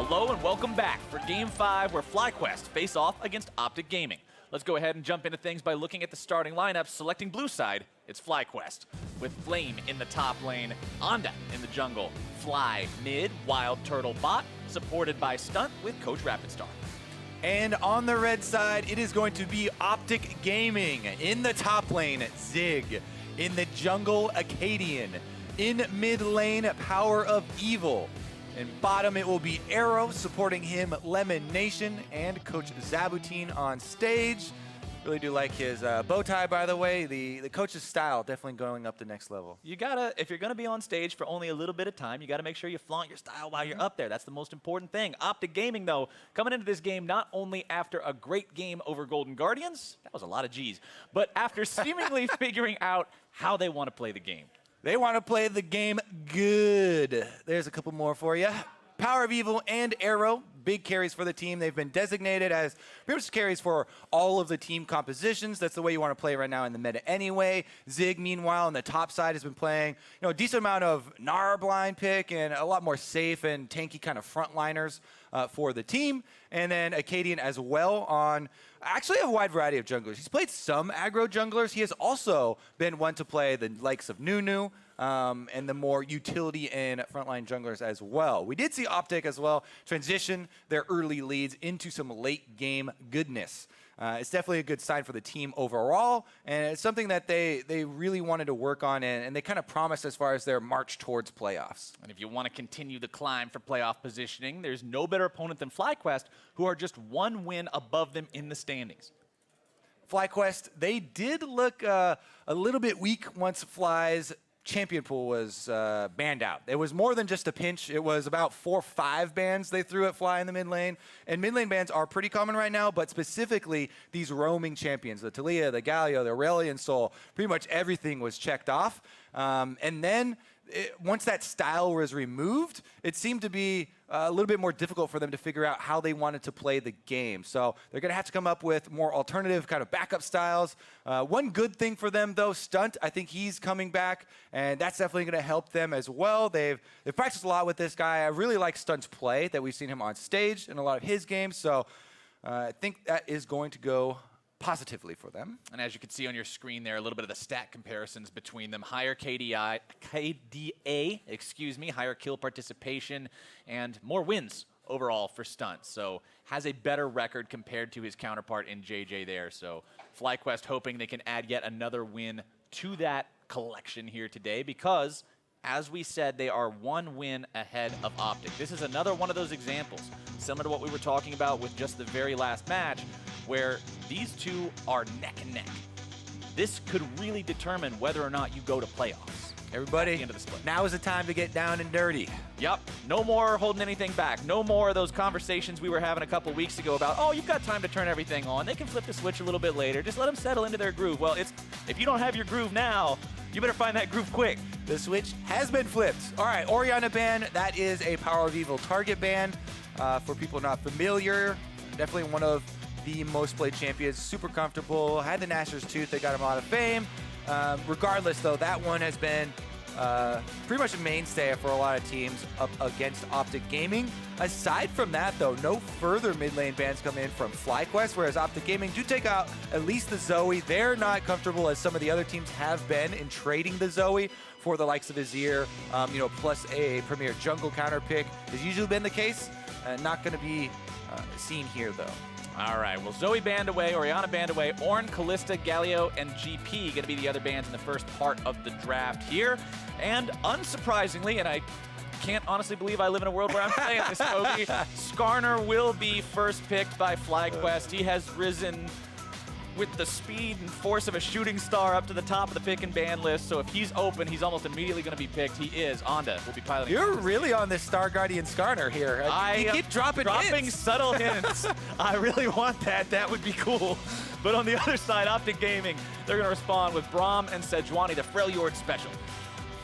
Hello and welcome back for Game 5 where Flyquest face off against OpTic Gaming. Let's go ahead and jump into things by looking at the starting lineup. Selecting blue side, it's Flyquest. With Flame in the top lane, Onda in the jungle, Fly mid, WILDTURTLE bot, supported by Stunt with Coach Rapidstar. And on the red side, it is going to be OpTic Gaming. In the top lane, Zig. In the jungle, Akaadian. In mid lane, PowerOfEvil. In bottom, it will be Arrow, supporting him, LemonNation, and Coach Zabutine on stage. Really do like his bow tie, by the way. The coach's style definitely going up the next level. You gotta, if you're gonna be on stage for only a little bit of time, you gotta make sure you flaunt your style while you're up there. That's the most important thing. OpTic Gaming, though, coming into this game not only after a great game over Golden Guardians, that was a lot of G's, but after seemingly figuring out how they want to play the game. They want to play the game good. There's a couple more for you. PowerOfEvil and Arrow, big carries for the team. They've been designated as pretty much carries for all of the team compositions. That's the way you want to play right now in the meta anyway. Zig, meanwhile, on the top side has been playing a decent amount of Gnar blind pick and a lot more safe and tanky kind of frontliners for the team. And then Akaadian as well on actually a wide variety of junglers. He's played some aggro junglers. He has also been one to play the likes of Nunu, and the more utility and frontline junglers as well. We did see OpTic as well transition their early leads into some late game goodness. It's definitely a good sign for the team overall, and it's something that they really wanted to work on, and they kind of promised as far as their march towards playoffs. And if you want to continue the climb for playoff positioning, there's no better opponent than Flyquest, who are just one win above them in the standings. Flyquest, they did look a little bit weak once Fly's champion pool was banned out. It was more than just a pinch. It was about 4 or 5 bans they threw at Fly in the mid lane. And mid lane bans are pretty common right now, but specifically these roaming champions, the Taliyah, the Galio, the Aurelion Soul, pretty much everything was checked off. And then once that style was removed, it seemed to be a little bit more difficult for them to figure out how they wanted to play the game. So they're going to have to come up with more alternative kind of backup styles. One good thing for them, though, Stunt, I think he's coming back, and that's definitely going to help them as well. They've practiced a lot with this guy. I really like Stunt's play that we've seen him on stage in a lot of his games. So I think that is going to go positively for them. And as you can see on your screen there, a little bit of the stat comparisons between them. Higher KDA, higher kill participation, and more wins overall for Stunt. So has a better record compared to his counterpart in JJ there. So Flyquest hoping they can add yet another win to that collection here today, because as we said, they are 1 win ahead of OpTic. This is another one of those examples, similar to what we were talking about with just the very last match, where these two are neck and neck. This could really determine whether or not you go to playoffs. Everybody, at the end of the split. Now is the time to get down and dirty. Yep, no more holding anything back. No more of those conversations we were having a couple weeks ago about, oh, you've got time to turn everything on. They can flip the switch a little bit later. Just let them settle into their groove. Well, if you don't have your groove now, you better find that groove quick. The switch has been flipped. All right, Orianna ban, that is a PowerOfEvil target ban. For people not familiar, definitely one of the most played champions, super comfortable, had the Gnasher's Tooth that got him out of fame. Regardless, though, that one has been pretty much a mainstay for a lot of teams up against OpTic Gaming. Aside from that, though, no further mid lane bans come in from Flyquest, whereas OpTic Gaming do take out at least the Zoe. They're not comfortable, as some of the other teams have been, in trading the Zoe for the likes of Azir, plus a premier jungle counter pick has usually been the case. Not going to be seen here, though. All right, well, Zoe banned away, Orianna banned away, Ornn, Kalista, Galio, and GP going to be the other bans in the first part of the draft here. And unsurprisingly, and I can't honestly believe I live in a world where I'm saying this, Kobe, Skarner will be first picked by Flyquest. He has risen with the speed and force of a shooting star up to the top of the pick and ban list. So if he's open, he's almost immediately going to be picked. He is. Onda will be piloting. You're really on this Star Guardian Skarner here. You keep dropping hints. Subtle hints. I really want that. That would be cool. But on the other side, OpTic Gaming, they're going to respond with Braum and Sejuani, the Freljord special.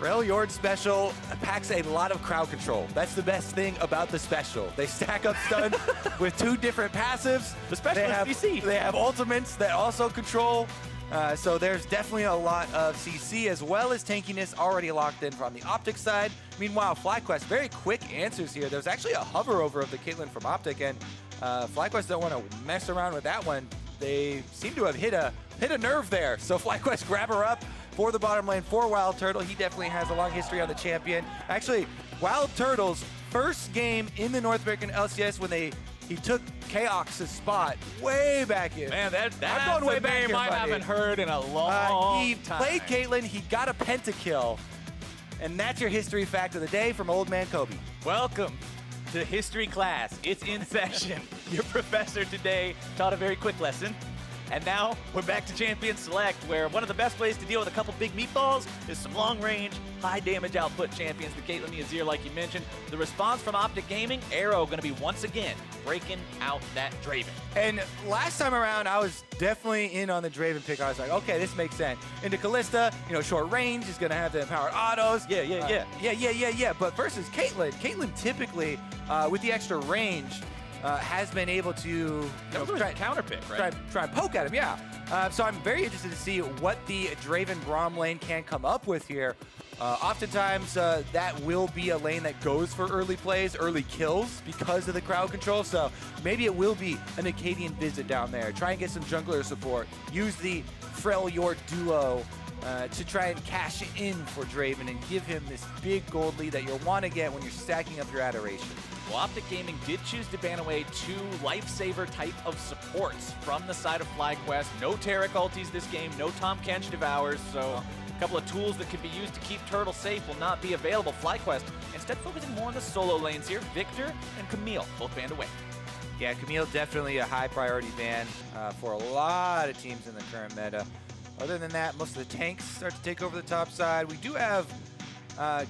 Freljord special packs a lot of crowd control. That's the best thing about the special. They stack up Stun with 2 different passives. The special is DC. They have ultimates that also control So there's definitely a lot of CC as well as tankiness already locked in from the OpTic side. Meanwhile, Flyquest, very quick answers here. There's actually a hover over of the Caitlyn from OpTic, and Flyquest don't want to mess around with that one. They seem to have hit a nerve there. So Flyquest grab her up for the bottom lane for WILDTURTLE. He definitely has a long history on the champion. Actually, WILDTURTLE's first game in the North American LCS when he took Chaos's spot way back in. Man, that's going way a back name here, I buddy. haven't heard in a long He time. played Caitlyn, he got a pentakill, and that's your history fact of the day from Old Man Kobe. Welcome to history class. It's in session. Your professor today taught a very quick lesson. And now we're back to Champion Select, where one of the best ways to deal with a couple big meatballs is some long-range, high-damage output champions, the Caitlyn, the Azir, like you mentioned. The response from OpTic Gaming, Arrow going to be once again breaking out that Draven. And last time around, I was definitely in on the Draven pick. I was like, okay, this makes sense. Into Callista, short range, is going to have the empowered autos. Yeah. But versus Caitlyn typically, with the extra range, has been able to try counter pick, right? Try and poke at him, yeah. So I'm very interested to see what the Draven Braum lane can come up with here. Oftentimes, that will be a lane that goes for early plays, early kills because of the crowd control. So maybe it will be an Akaadian visit down there. Try and get some jungler support. Use the Freljord duo to try and cash in for Draven and give him this big gold lead that you'll want to get when you're stacking up your adoration. Well, OpTic Gaming did choose to ban away 2 lifesaver type of supports from the side of Flyquest. No Taric ultis this game, no Tahm Kench Devours, so a couple of tools that could be used to keep Turtle safe will not be available. Flyquest instead focusing more on the solo lanes here. Victor and Camille both banned away. Yeah, Camille definitely a high priority ban for a lot of teams in the current meta. Other than that, most of the tanks start to take over the top side. We do have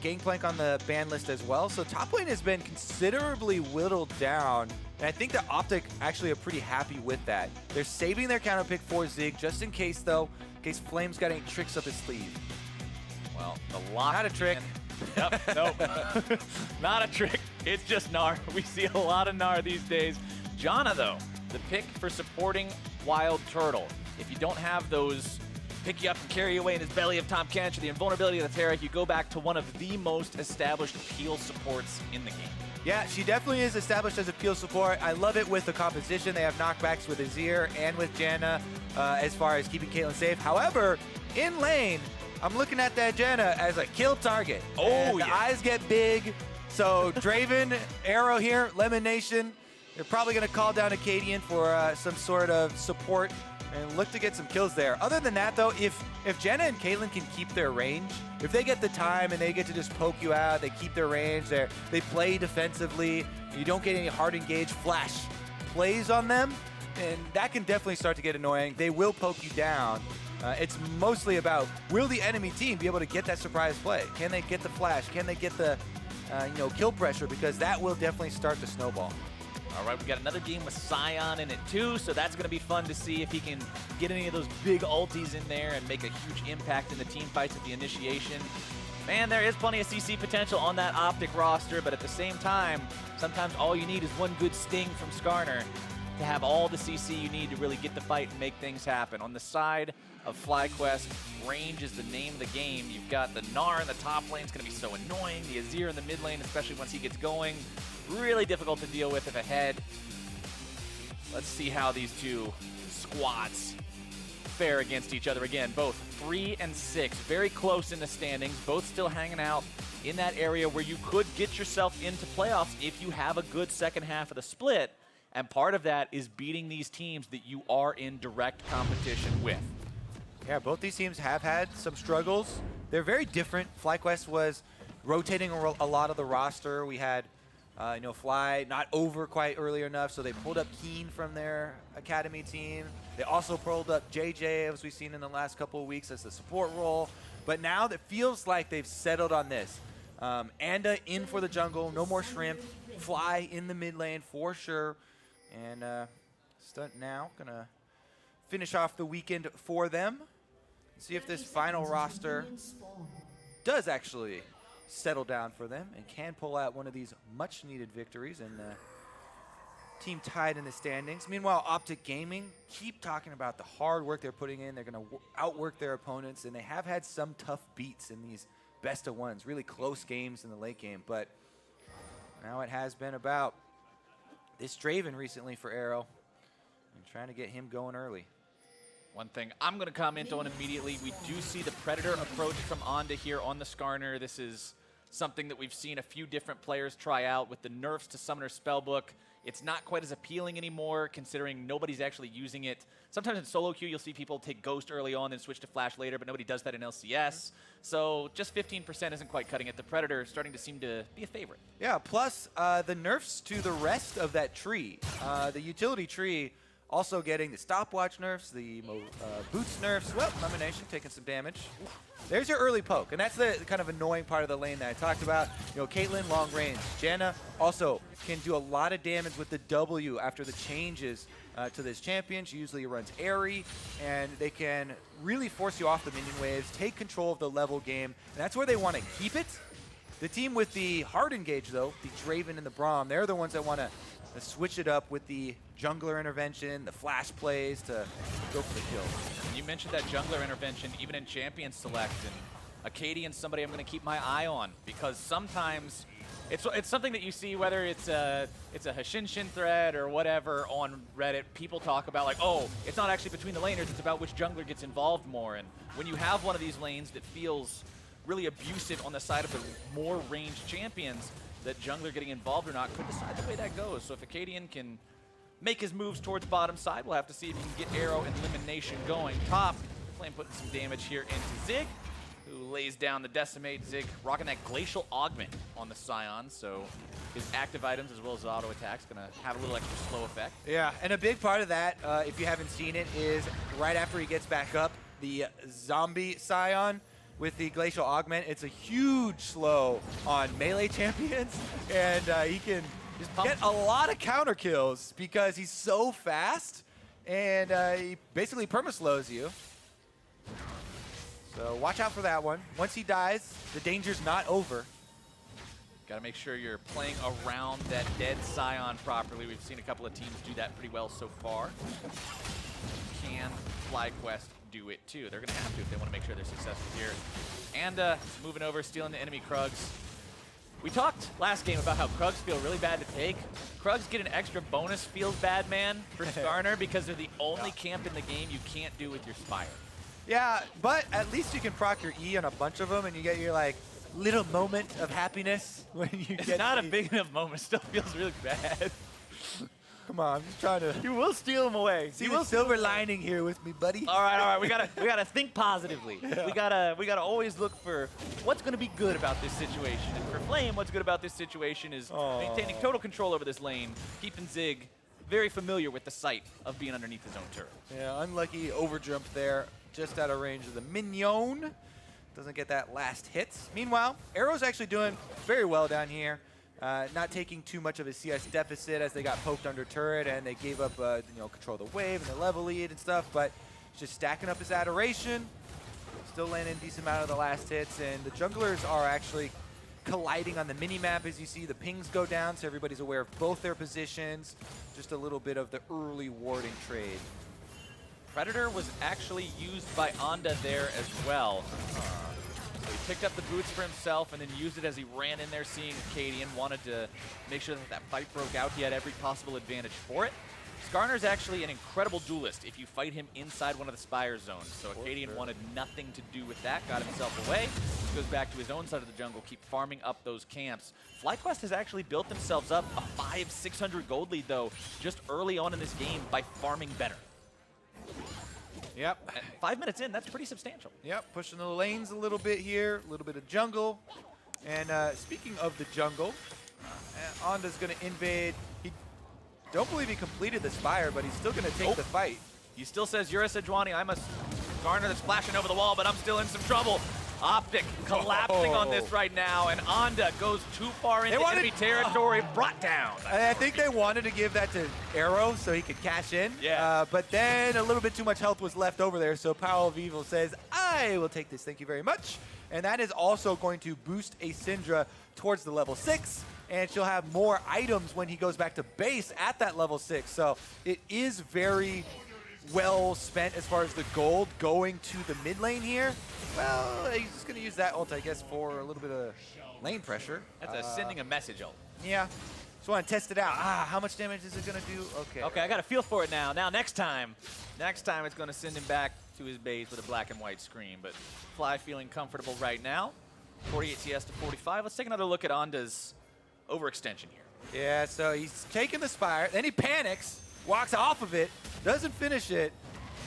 Gangplank on the ban list as well, so top lane has been considerably whittled down, and I think that OpTic actually are pretty happy with that. They're saving their counter pick for Zig, just in case though, in case Flame's got any tricks up his sleeve. Well, the lock. Not a trick. Yep, nope. Not a trick. It's just Gnar. We see a lot of Gnar these days. Janna, though, the pick for supporting WILDTURTLE. If you don't have those pick you up and carry you away in his belly of Tahm Kench or the invulnerability of the Taric, you go back to one of the most established peel supports in the game. Yeah, she definitely is established as a peel support. I love it with the composition. They have knockbacks with Azir and with Janna as far as keeping Caitlyn safe. However, in lane, I'm looking at that Janna as a kill target. Oh, the yeah. eyes get big. So Draven, Arrow here, LemonNation, they're probably going to call down Akaadian for some sort of support and look to get some kills there. Other than that, though, if Janna and Caitlyn can keep their range, if they get the time and they get to just poke you out, they keep their range, they play defensively, you don't get any hard engage flash plays on them, and that can definitely start to get annoying. They will poke you down. It's mostly about, will the enemy team be able to get that surprise play? Can they get the flash? Can they get the kill pressure? Because that will definitely start to snowball. All right, we got another game with Sion in it too, so that's going to be fun to see if he can get any of those big ultis in there and make a huge impact in the team fights at the initiation. Man, there is plenty of CC potential on that OpTic roster, but at the same time, sometimes all you need is one good sting from Skarner to have all the CC you need to really get the fight and make things happen. On the side of Flyquest, range is the name of the game. You've got the Gnar in the top lane, it's going to be so annoying. The Azir in the mid lane, especially once he gets going. Really difficult to deal with if ahead. Let's see how these two squads fare against each other. Again, both 3 and 6, very close in the standings, both still hanging out in that area where you could get yourself into playoffs if you have a good second half of the split. And part of that is beating these teams that you are in direct competition with. Yeah, both these teams have had some struggles. They're very different. Flyquest was rotating a lot of the roster. We had Fly not over quite early enough, so they pulled up Keen from their academy team. They also pulled up JJ, as we've seen in the last couple of weeks, as the support role. But now it feels like they've settled on this. Anda in for the jungle, no more Shrimp. Fly in the mid lane for sure. And Stunt now gonna finish off the weekend for them. See if this final roster does actually settle down for them and can pull out one of these much needed victories and team tied in the standings. Meanwhile, OpTic Gaming keep talking about the hard work they're putting in. They're going to outwork their opponents, and they have had some tough beats in these best of ones, really close games in the late game. But now it has been about this Draven recently for Arrow and trying to get him going early. One thing I'm going to comment on immediately, we do see the Predator approach from Onda here on the Skarner. This is something that we've seen a few different players try out with the nerfs to Summoner Spellbook. It's not quite as appealing anymore, considering nobody's actually using it. Sometimes in solo queue, you'll see people take Ghost early on and switch to Flash later, but nobody does that in LCS. So just 15% isn't quite cutting it. The Predator is starting to seem to be a favorite. Yeah, plus the nerfs to the rest of that tree. The utility tree also getting the stopwatch nerfs, the boots nerfs. Well, LemonNation taking some damage. There's your early poke, and that's the kind of annoying part of the lane that I talked about. You know, Caitlyn, long range. Janna also can do a lot of damage with the W after the changes to this champion. She usually runs airy, and they can really force you off the minion waves, take control of the level game, and that's where they want to keep it. The team with the hard engage, though, the Draven and the Braum, they're the ones that want to switch it up with the jungler intervention, the flash plays to go for the kill. You mentioned that jungler intervention even in Champion Select, and Akaadian's somebody I'm going to keep my eye on, because sometimes it's something that you see, whether it's a Hashinshin thread or whatever on Reddit. People talk about like, oh, it's not actually between the laners, it's about which jungler gets involved more. And when you have one of these lanes that feels really abusive on the side of the more ranged champions, that jungler getting involved or not could decide the way that goes. So if Akaadian can make his moves towards bottom side, we'll have to see if he can get Arrow and LemonNation going. Top, Flame putting some damage here into Zig, who lays down the Decimate. Zig rocking that Glacial Augment on the Sion, so his active items as well as auto attacks gonna have a little extra slow effect. Yeah, and a big part of that, if you haven't seen it, is right after he gets back up, the zombie Sion with the Glacial Augment. It's a huge slow on melee champions, and he can just get a lot of counter kills because he's so fast, and he basically perma-slows you. So watch out for that one. Once he dies, the danger's not over. Got to make sure you're playing around that dead Sion properly. We've seen a couple of teams do that pretty well so far. Can Flyquest do it too? They're going to have to if they want to make sure they're successful here. And moving over, stealing the enemy Krugs. We talked last game about how Krugs feel really bad to take. Krugs get an extra bonus feels bad man for Skarner because they're the only camp in the game you can't do with your Spire. Yeah, but at least you can proc your E on a bunch of them, and you get your like little moment of happiness when you It's get not a big enough moment. Still feels really bad. Come on, I'm just trying to You will steal them away. see the silver lining here with me, buddy. All right. We gotta think positively. Yeah. We gotta always look for what's gonna be good about this situation. And for Flame, what's good about this situation is maintaining total control over this lane, keeping Zig very familiar with the sight of being underneath his own turret. Yeah, unlucky overjump there, just out of range of the minion. Doesn't get that last hit. Meanwhile, Arrow's actually doing very well down here. Not taking too much of a CS deficit as they got poked under turret and they gave up control of the wave and the level lead and stuff, but just stacking up his adoration, still landing a decent amount of the last hits, and the junglers are actually colliding on the mini-map as you see the pings go down, so everybody's aware of both their positions. Just a little bit of the early warding trade. Predator was actually used by Onda there as well. So he picked up the boots for himself and then used it as he ran in there seeing Akaadian, wanted to make sure that that fight broke out. He had every possible advantage for it. Skarner's actually an incredible duelist if you fight him inside one of the Spire zones. So Akaadian wanted nothing to do with that, got himself away. Goes back to his own side of the jungle, keep farming up those camps. Flyquest has actually built themselves up a 500-600 gold lead though, just early on in this game by farming better. Yep. 5 minutes in, that's pretty substantial. Yep, pushing the lanes a little bit here, a little bit of jungle. And speaking of the jungle, Onda's going to invade. He don't believe he completed the Spire, but he's still going to take the fight. He still says, you're a Sejuani, I'm a Skarner that's flashing over the wall, but I'm still in some trouble. OpTic collapsing on this right now, and Onda goes too far into enemy territory, brought down. I think they wanted to give that to Arrow so he could cash in. Yeah. But then a little bit too much health was left over there, so PowerOfEvil says, I will take this, thank you very much. And that is also going to boost a Syndra towards the level 6. and she'll have more items when he goes back to base at that level 6. So it is very well spent as far as the gold going to the mid lane here. Well, he's just going to use that ult, I guess, for a little bit of lane pressure. That's sending a message ult. Yeah. Just want to test it out. How much damage is it going to do? Okay. Okay, I got a feel for it now. Now, next time it's going to send him back to his base with a black and white screen. But Fly feeling comfortable right now. 48 CS to 45. Let's take another look at Onda's overextension here. Yeah, so he's taking the Spire, then he panics, walks off of it, doesn't finish it.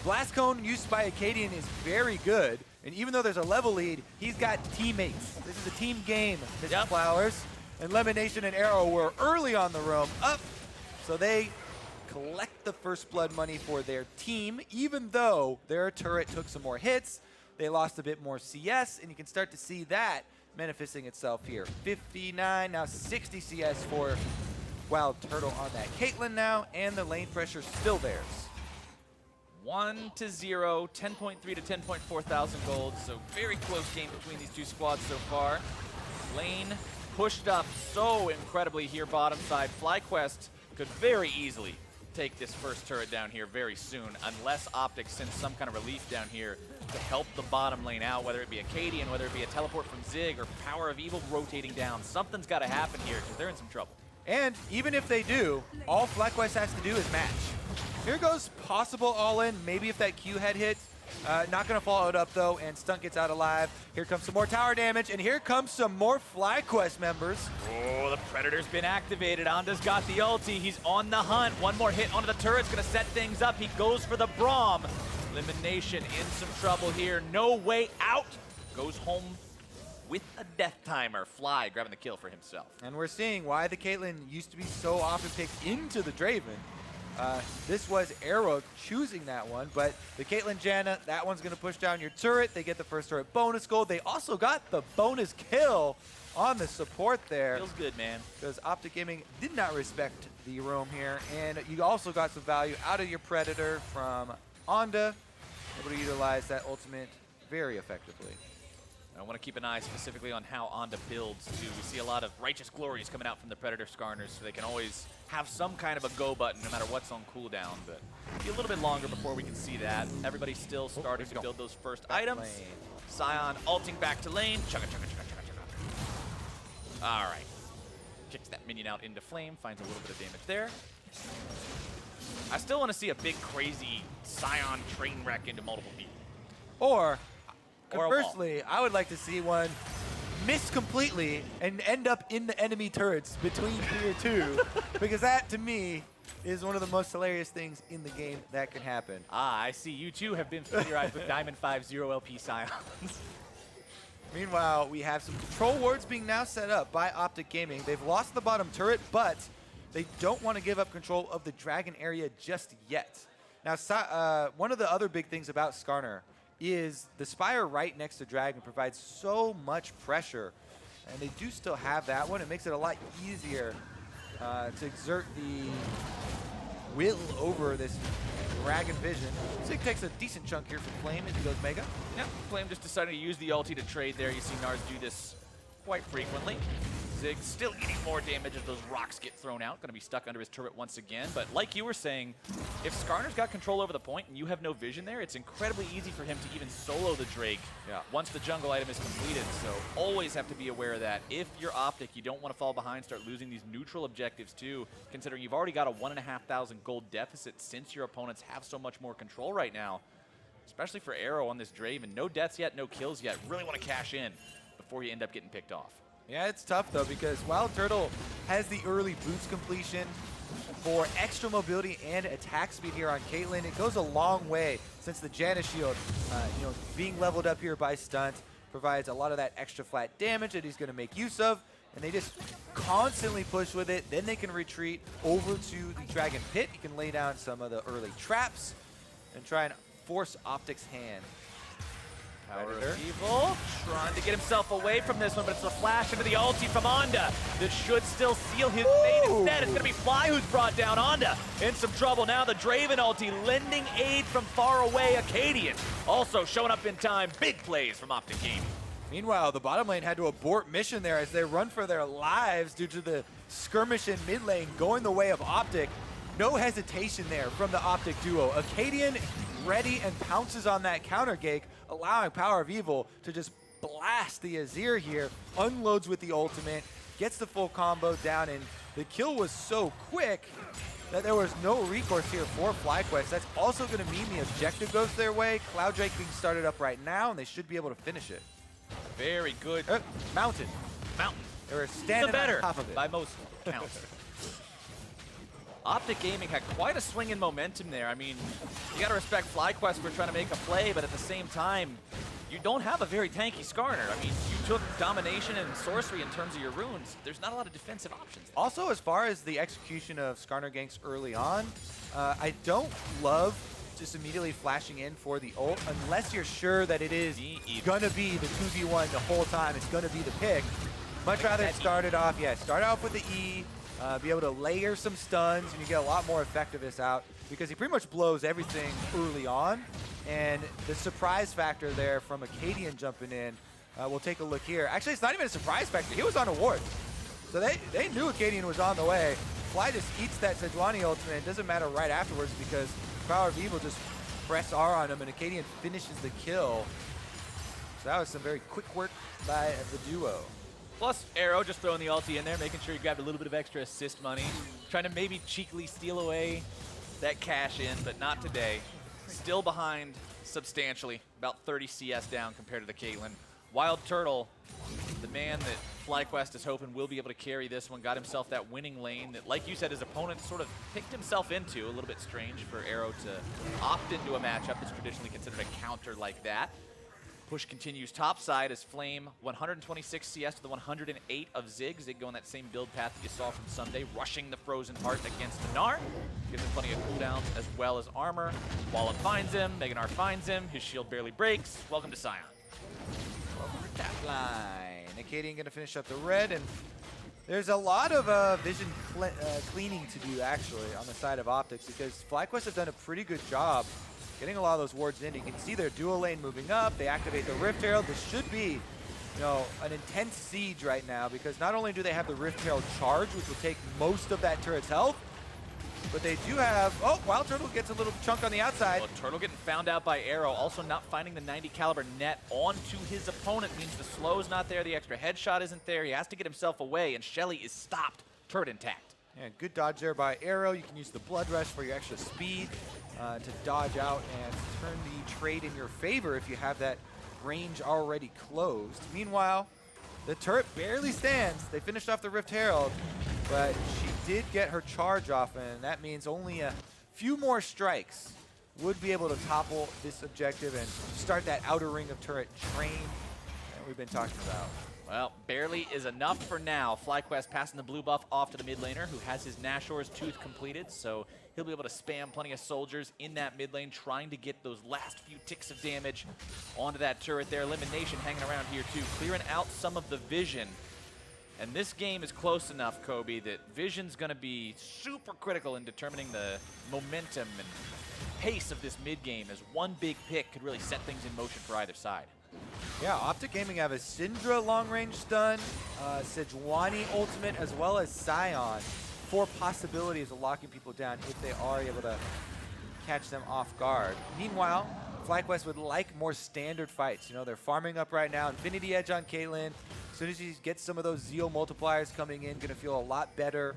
Blast Cone used by Akaadian is very good, and even though there's a level lead, he's got teammates. This is a team game, Mr. Flowers. And LemonNation and Arrow were early on the roam up, so they collect the first blood money for their team, even though their turret took some more hits. They lost a bit more CS, and you can start to see that manifesting itself here. 59, now 60 CS for WILDTURTLE on that Caitlyn now, and the lane pressure still theirs. 1-0, 10.3 to 10.4 thousand gold, so very close game between these two squads so far. Lane pushed up so incredibly here bottom side. Flyquest could very easily take this first turret down here very soon, unless OpTic sends some kind of relief down here to help the bottom lane out, whether it be Akaadian, whether it be a teleport from Zig, or PowerOfEvil rotating down. Something's got to happen here, because they're in some trouble. And even if they do, all Flyquest has to do is match. Here goes possible all-in, maybe if that Q had hit. Not going to follow it up, though, and Stunt gets out alive. Here comes some more tower damage, and here comes some more Flyquest members. Oh, the Predator's been activated. Onda's got the ulti. He's on the hunt. One more hit onto the turret's going to set things up. He goes for the Braum. LemonNation in some trouble here. No way out. Goes home with a death timer. Fly grabbing the kill for himself. And we're seeing why the Caitlyn used to be so often picked into the Draven. This was Arrow choosing that one, but the Caitlyn Janna, that one's going to push down your turret. They get the first turret bonus gold. They also got the bonus kill on the support there. Feels good, man. Because OpTic Gaming did not respect the roam here. And you also got some value out of your Predator from Onda. Able to utilize that ultimate very effectively. I want to keep an eye specifically on how Onda builds, too. We see a lot of Righteous Glories coming out from the Predator Skarners, so they can always have some kind of a go button no matter what's on cooldown. But it'll be a little bit longer before we can see that. Everybody's still starting to build those first items. Sion ulting back to lane. Chugga, chugga, chugga, chugga, chugga. All right. Kicks that minion out into flame, finds a little bit of damage there. I still want to see a big, crazy Sion train wreck into multiple people. Or conversely, I would like to see one miss completely and end up in the enemy turrets between tier 2, because that, to me, is one of the most hilarious things in the game that can happen. Ah, I see you too have been familiarized with Diamond 5 0 LP Scions. Meanwhile, we have some control wards being now set up by OpTic Gaming. They've lost the bottom turret, but they don't want to give up control of the dragon area just yet. Now, one of the other big things about Skarner is the Spire right next to Dragon provides so much pressure, and they do still have that one. It makes it a lot easier to exert the will over this Dragon Vision. Zig takes a decent chunk here from Flame as he goes Mega. Yep, Flame just decided to use the ulti to trade there. You see Nars do this quite frequently. Zig still eating more damage as those rocks get thrown out. Going to be stuck under his turret once again. But like you were saying, if Skarner's got control over the point and you have no vision there, it's incredibly easy for him to even solo the Drake once the jungle item is completed. So always have to be aware of that. If you're OpTic, you don't want to fall behind, start losing these neutral objectives too, considering you've already got a 1,500 gold deficit since your opponents have so much more control right now. Especially for Arrow on this Draven. No deaths yet, no kills yet. Really want to cash in before you end up getting picked off. Yeah, it's tough, though, because WILDTURTLE has the early boots completion for extra mobility and attack speed here on Caitlyn. It goes a long way since the Janna shield, being leveled up here by Stunt, provides a lot of that extra flat damage that he's going to make use of, and they just constantly push with it. Then they can retreat over to the Dragon Pit. You can lay down some of the early traps and try and force OpTic's hand. PowerOfEvil trying to get himself away from this one, but it's a flash into the ulti from Onda that should still seal his fate instead. It's going to be Fly who's brought down Onda. In some trouble now, the Draven ulti lending aid from far away. Akaadian also showing up in time. Big plays from OpTic Gaming. Meanwhile, the bottom lane had to abort mission there as they run for their lives due to the skirmish in mid lane going the way of OpTic. No hesitation there from the OpTic duo. Akaadian ready and pounces on that counter gank, allowing PowerOfEvil to just blast the Azir here, unloads with the ultimate, gets the full combo down, and the kill was so quick that there was no recourse here for Flyquest. That's also going to mean the objective goes their way. Cloud Drake being started up right now, and they should be able to finish it. Very good. Mountain. Mountain. They were standing on top of it. By most counts. OpTic Gaming had quite a swing in momentum there. I mean, you got to respect Flyquest for trying to make a play, but at the same time, you don't have a very tanky Skarner. I mean, you took domination and sorcery in terms of your runes. There's not a lot of defensive options. Also, as far as the execution of Skarner ganks early on, I don't love just immediately flashing in for the ult unless you're sure that it is going to be the 2v1 the whole time. It's going to be the pick. Much rather start it off, start off with the E, be able to layer some stuns, and you get a lot more effectiveness out because he pretty much blows everything early on. And the surprise factor there from Akaadian jumping in, we'll take a look here. Actually, it's not even a surprise factor. He was on a ward. So they knew Akaadian was on the way. Fly just eats that Sejuani ultimate. It doesn't matter right afterwards because PowerOfEvil just press R on him and Akaadian finishes the kill. So that was some very quick work by the duo. Plus, Arrow just throwing the ulti in there, making sure you grabbed a little bit of extra assist money. Trying to maybe cheekily steal away that cash in, but not today. Still behind substantially, about 30 CS down compared to the Caitlyn. WILDTURTLE, the man that Flyquest is hoping will be able to carry this one, got himself that winning lane that, like you said, his opponent sort of picked himself into. A little bit strange for Arrow to opt into a matchup that's traditionally considered a counter like that. Push continues topside as Flame 126 CS to the 108 of Zig. Zig going that same build path that you saw from Sunday, rushing the Frozen Heart against Gnar. Gives him plenty of cooldowns as well as armor. Wallop finds him, Gnar finds him, his shield barely breaks. Welcome to Sion. Welcome to Tap Line. Akaadian going to finish up the red, and there's a lot of vision cleaning to do actually on the side of OpTic because Flyquest have done a pretty good job getting a lot of those wards in. You can see their dual lane moving up. They activate the Rift Herald. This should be, an intense siege right now because not only do they have the Rift Herald charge, which will take most of that turret's health, but they do have, WILDTURTLE gets a little chunk on the outside. Well, Turtle getting found out by Arrow, also not finding the 90 caliber net onto his opponent means the slow's not there, the extra headshot isn't there. He has to get himself away, and Shelly is stopped. Turret intact. Yeah, good dodge there by Arrow. You can use the Blood Rush for your extra speed to dodge out and turn the trade in your favor if you have that range already closed. Meanwhile, the turret barely stands. They finished off the Rift Herald, but she did get her charge off, and that means only a few more strikes would be able to topple this objective and start that outer ring of turret train that we've been talking about. Well, barely is enough for now. Flyquest passing the blue buff off to the mid laner who has his Nashor's Tooth completed, so he'll be able to spam plenty of soldiers in that mid lane trying to get those last few ticks of damage onto that turret there. LemonNation hanging around here too, clearing out some of the vision. And this game is close enough, Kobe, that vision's going to be super critical in determining the momentum and pace of this mid game, as one big pick could really set things in motion for either side. Yeah, OpTic Gaming have a Syndra long-range stun, Sejuani ultimate, as well as Sion. 4 possibilities of locking people down if they are able to catch them off guard. Meanwhile, Flyquest would like more standard fights. They're farming up right now. Infinity Edge on Caitlyn. As soon as he gets some of those Zeal multipliers coming in, going to feel a lot better.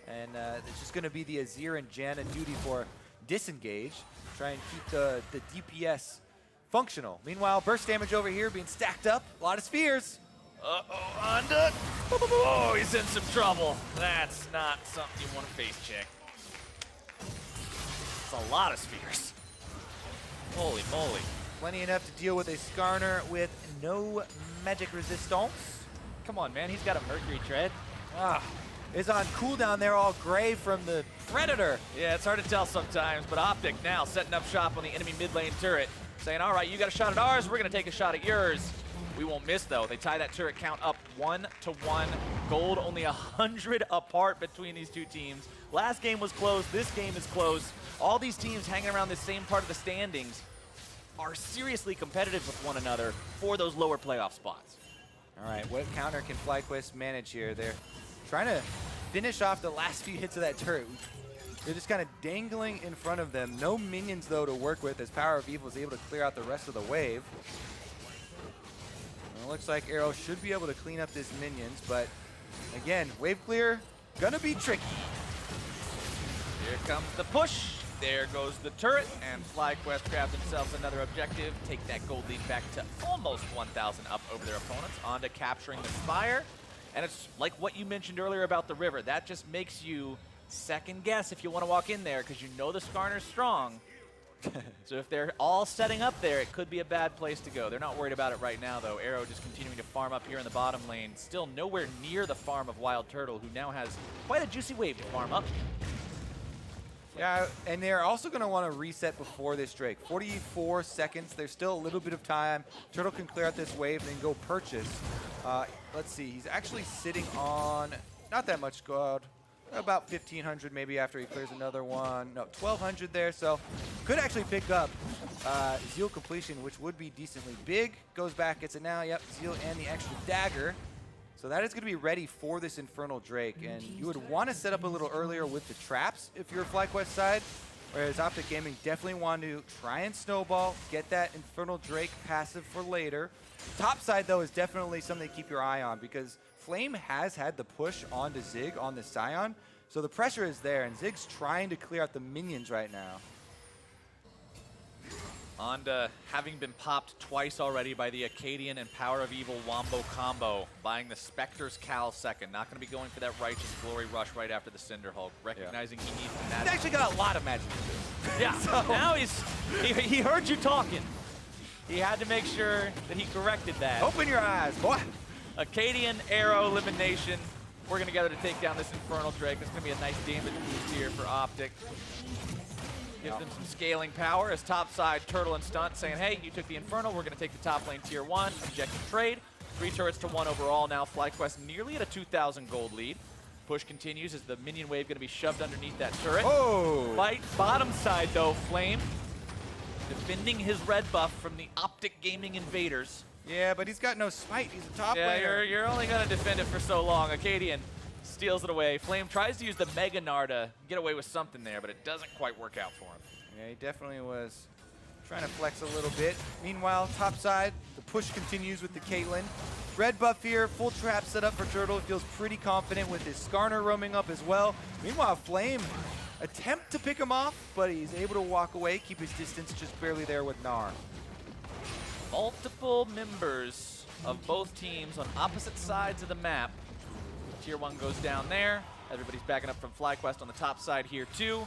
And it's just going to be the Azir and Janna duty for disengage. Try and keep the DPS functional. Meanwhile, burst damage over here being stacked up. A lot of spheres. Uh-oh, Onda. Oh, he's in some trouble. That's not something you want to face check. It's a lot of spheres. Holy moly. Plenty enough to deal with a Skarner with no magic resistance. Come on, man. He's got a Mercury Tread. Is on cooldown there, all gray from the Predator. Yeah, it's hard to tell sometimes, but OpTic now setting up shop on the enemy mid lane turret. Saying, all right, you got a shot at ours, we're going to take a shot at yours. We won't miss, though. They tie that turret count up 1-1. Gold only 100 apart between these two teams. Last game was close. This game is close. All these teams hanging around this same part of the standings. are seriously competitive with one another for those lower playoff spots. All right, what counter can Flyquest manage here? They're trying to finish off the last few hits of that turret. They're just kind of dangling in front of them. No minions, though, to work with as PowerOfEvil is able to clear out the rest of the wave. It looks like Arrow should be able to clean up his minions, but again, wave clear, gonna be tricky. Here comes the push. There goes the turret, and Flyquest grabs themselves another objective. Take that gold lead back to almost 1,000 up over their opponents, onto capturing the Spire. And it's like what you mentioned earlier about the river. That just makes you second guess if you want to walk in there, because you know the Skarner's strong. So if they're all setting up there, it could be a bad place to go. They're not worried about it right now, though. Arrow just continuing to farm up here in the bottom lane. Still nowhere near the farm of WILDTURTLE, who now has quite a juicy wave to farm up. Yeah, and they're also going to want to reset before this Drake. 44 seconds. There's still a little bit of time. Turtle can clear out this wave and then go purchase. Let's see. He's actually sitting on not that much gold. About 1,500 maybe after he clears another one. No, 1,200 there. So could actually pick up Zeal completion, which would be decently big. Goes back, gets it now. Yep, Zeal and the extra dagger. So that is going to be ready for this Infernal Drake, and you would want to set up a little earlier with the traps if you're Flyquest side, whereas OpTic Gaming definitely want to try and snowball, get that Infernal Drake passive for later. Top side, though, is definitely something to keep your eye on, because Flame has had the push onto Zig on the Sion, so the pressure is there, and Zig's trying to clear out the minions right now. Onto having been popped twice already by the Akaadian and PowerOfEvil Wombo combo, buying the Spectre's Cal second. Not going to be going for that Righteous Glory rush right after the Cinder Hulk, recognizing he needs the magic. He's actually got a lot of magic to do. Yeah, so now he heard you talking. He had to make sure that he corrected that. Open your eyes, boy. Akaadian, Arrow, LemonNation working together to take down this Infernal Drake. It's going to be a nice damage boost here for OpTic. Gives them some scaling power as topside Turtle and Stunt saying, hey, you took the Infernal, we're going to take the top lane tier 1, objective trade. 3 turrets to 1 overall now. Flyquest nearly at a 2,000 gold lead. Push continues as the minion wave going to be shoved underneath that turret. Oh! Fight bottom side though, Flame defending his red buff from the OpTic Gaming invaders. Yeah, but he's got no smite. He's a top laner. Yeah, you're only going to defend it for so long. Akaadian steals it away. Flame tries to use the Mega Gnar to get away with something there, but it doesn't quite work out for him. Yeah, he definitely was trying to flex a little bit. Meanwhile, top side, the push continues with the Caitlyn. Red buff here, full trap set up for Turtle. He feels pretty confident with his Skarner roaming up as well. Meanwhile, Flame attempt to pick him off, but he's able to walk away, keep his distance just barely there with Gnar. Multiple members of both teams on opposite sides of the map. Tier 1 goes down there. Everybody's backing up from Flyquest on the top side here too.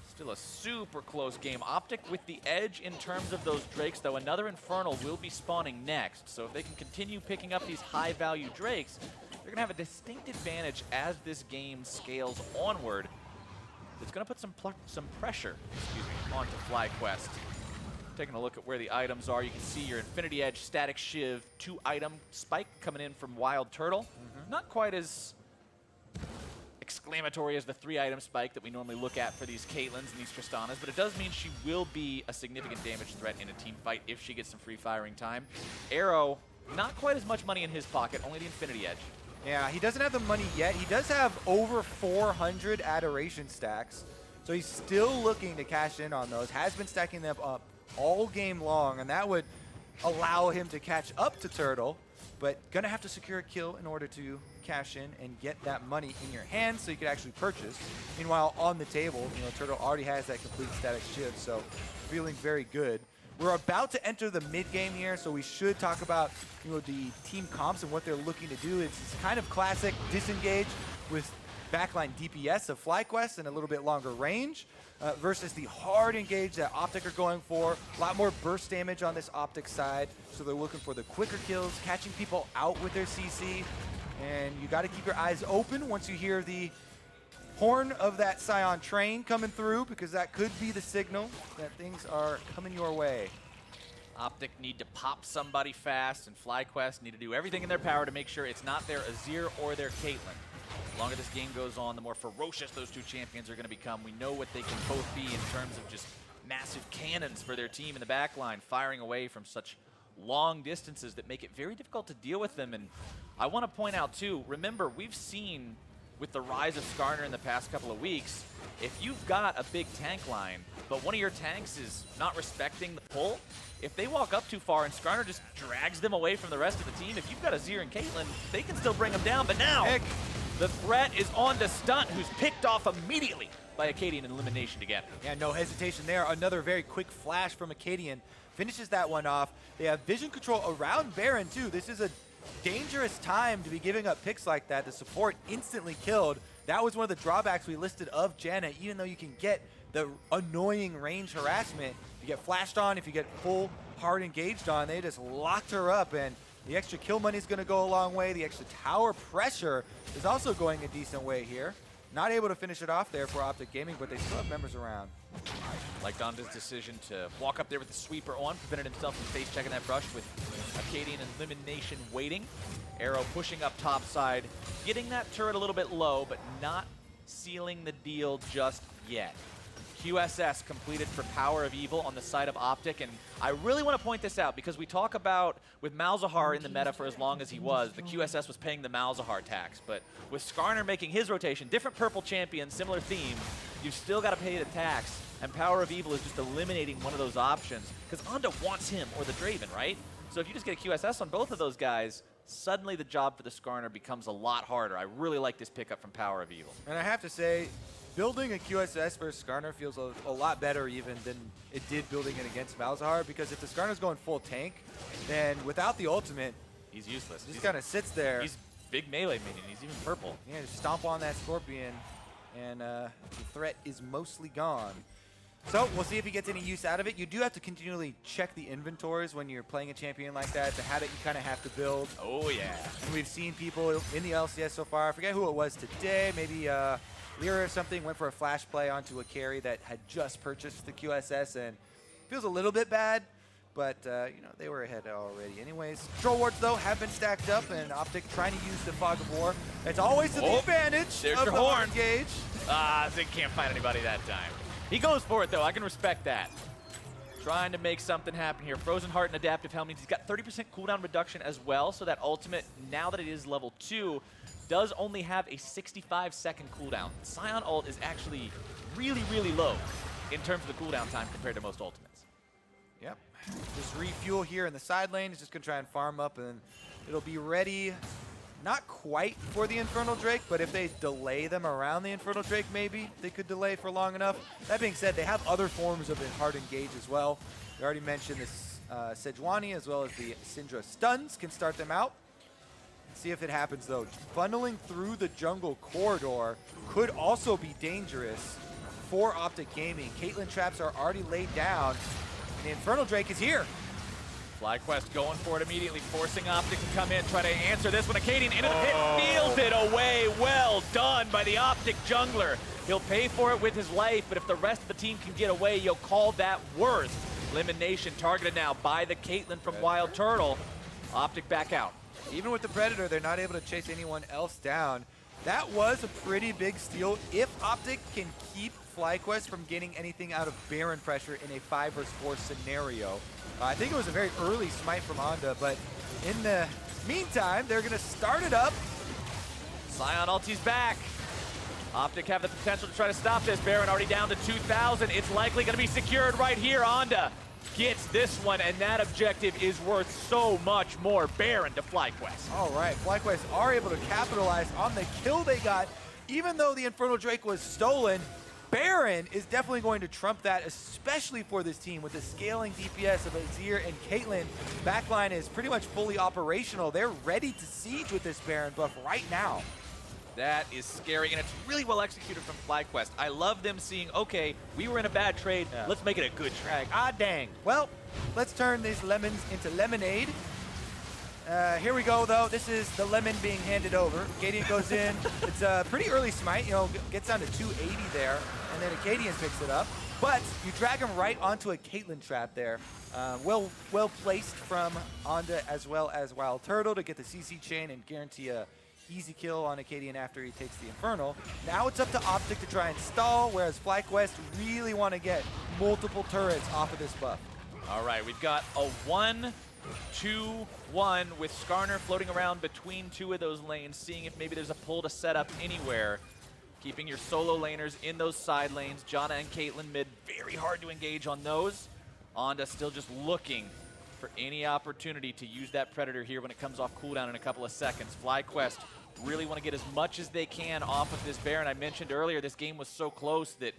Still a super close game. OpTic with the edge in terms of those Drakes, though. Another Infernal will be spawning next. So if they can continue picking up these high-value Drakes, they're going to have a distinct advantage as this game scales onward. It's going to put some pressure onto Flyquest. Taking a look at where the items are, you can see your Infinity Edge, Static Shiv, 2-item spike coming in from WILDTURTLE. Not quite as exclamatory as the 3-item spike that we normally look at for these Caitlyn's and these Tristanas, but it does mean she will be a significant damage threat in a team fight if she gets some free firing time. Arrow, not quite as much money in his pocket, only the Infinity Edge. Yeah, he doesn't have the money yet. He does have over 400 Adoration stacks, so he's still looking to cash in on those. Has been stacking them up all game long, and that would allow him to catch up to Turtle, but gonna have to secure a kill in order to cash in and get that money in your hands so you could actually purchase. Meanwhile, on the table, Turtle already has that complete Static Shiv, so feeling very good. We're about to enter the mid game here, so we should talk about the team comps and what they're looking to do. It's kind of classic disengage with backline DPS of Flyquest and a little bit longer range versus the hard engage that OpTic are going for. A lot more burst damage on this OpTic side, so they're looking for the quicker kills, catching people out with their CC, and you got to keep your eyes open once you hear the horn of that Sion train coming through, because that could be the signal that things are coming your way. OpTic need to pop somebody fast, and Flyquest need to do everything in their power to make sure it's not their Azir or their Caitlyn. The longer this game goes on, the more ferocious those two champions are going to become. We know what they can both be in terms of just massive cannons for their team in the back line, firing away from such long distances that make it very difficult to deal with them. And I want to point out too, remember, we've seen with the rise of Skarner in the past couple of weeks, if you've got a big tank line, but one of your tanks is not respecting the pull, if they walk up too far and Skarner just drags them away from the rest of the team, if you've got Azir and Caitlyn, they can still bring them down. But now, the threat is on to Stunt, who's picked off immediately by Akaadian and LemonNation together. Yeah, no hesitation there. Another very quick flash from Akaadian. Finishes that one off. They have vision control around Baron, too. This is a dangerous time to be giving up picks like that. The support instantly killed. That was one of the drawbacks we listed of Janna. Even though you can get the annoying range harassment, if you get flashed on, if you get full hard engaged on, they just locked her up, and the extra kill money is going to go a long way. The extra tower pressure is also going a decent way here. Not able to finish it off there for OpTic Gaming, but they still have members around. Like Donda's decision to walk up there with the sweeper on, prevented himself from face checking that brush with Akaadian and LemonNation waiting. Arrow pushing up top side, getting that turret a little bit low, but not sealing the deal just yet. QSS completed for PowerOfEvil on the side of OpTic, and I really want to point this out because we talk about with Malzahar in the meta for as long as he was, the QSS was paying the Malzahar tax, but with Skarner making his rotation, different purple champion, similar theme, you've still got to pay the tax, and PowerOfEvil is just eliminating one of those options because Onda wants him or the Draven, right? So if you just get a QSS on both of those guys, suddenly the job for the Skarner becomes a lot harder. I really like this pickup from PowerOfEvil. And I have to say, building a QSS versus Skarner feels a lot better even than it did building it against Malzahar, because if the Skarner's going full tank, then without the ultimate, he's useless. He just kind of sits there. He's big melee minion. He's even purple. Yeah, just stomp on that Scorpion, and the threat is mostly gone. So we'll see if he gets any use out of it. You do have to continually check the inventories when you're playing a champion like that. It's a habit you kind of have to build. Oh, yeah. And we've seen people in the LCS so far. I forget who it was today. Maybe Lyra or something went for a flash play onto a carry that had just purchased the QSS, and feels a little bit bad, but you know, they were ahead already anyways. Control wards though have been stacked up, and OpTic trying to use the Fog of War. It's always to the advantage there's of your the horn. engage. Zig can't find anybody that time. He goes for it though, I can respect that. Trying to make something happen here. Frozen Heart and Adaptive Helm means he's got 30% cooldown reduction as well, so that ultimate, now that it is level 2, does only have a 65-second cooldown. Sion ult is actually really, really low in terms of the cooldown time compared to most ultimates. Yep. Just refuel here in the side lane. He's just going to try and farm up, and it'll be ready, not quite for the Infernal Drake, but if they delay them around the Infernal Drake, maybe they could delay for long enough. That being said, they have other forms of hard engage as well. We already mentioned this Sejuani as well as the Syndra stuns can start them out. See if it happens though. Funneling through the jungle corridor could also be dangerous for OpTic Gaming. Caitlyn traps are already laid down, and the Infernal Drake is here. Flyquest going for it immediately, forcing OpTic to come in, try to answer this one. Akaadian into the pit, feels it away. Well done by the OpTic jungler. He'll pay for it with his life, but if the rest of the team can get away, you'll call that worth. LemonNation targeted now by the Caitlyn from WILDTURTLE. OpTic back out. Even with the Predator, they're not able to chase anyone else down. That was a pretty big steal. If OpTic can keep Flyquest from getting anything out of Baron pressure in a 5 versus 4 scenario. I think it was a very early smite from Onda, but in the meantime, they're going to start it up. Sion ulti's back. OpTic have the potential to try to stop this. Baron already down to 2,000. It's likely going to be secured right here. Onda gets this one, and that objective is worth so much more. Baron to Flyquest. All right, Flyquest are able to capitalize on the kill they got. Even though the Infernal Drake was stolen, Baron is definitely going to trump that, especially for this team with the scaling DPS of Azir and Caitlyn. Backline is pretty much fully operational. They're ready to siege with this Baron buff right now. That is scary, and it's really well executed from Flyquest. I love them seeing, okay, we were in a bad trade, let's make it a good trade. Ah, dang. Well, let's turn these lemons into lemonade. Here we go, though. This is the lemon being handed over. Akaadian goes in. It's a pretty early smite, you know, gets down to 280 there, and then Akaadian picks it up. But you drag him right onto a Caitlyn trap there. Well placed from Onda as well as WILDTURTLE to get the CC chain and guarantee a easy kill on Akaadian after he takes the Infernal. Now it's up to OpTic to try and stall, whereas Flyquest really want to get multiple turrets off of this buff. All right, we've got a 1-2-1 with Skarner floating around between two of those lanes, seeing if maybe there's a pull to set up anywhere. Keeping your solo laners in those side lanes. Janna and Caitlyn mid, very hard to engage on those. Onda still just looking for any opportunity to use that Predator here when it comes off cooldown in a couple of seconds. Flyquest really want to get as much as they can off of this Baron. I mentioned earlier this game was so close that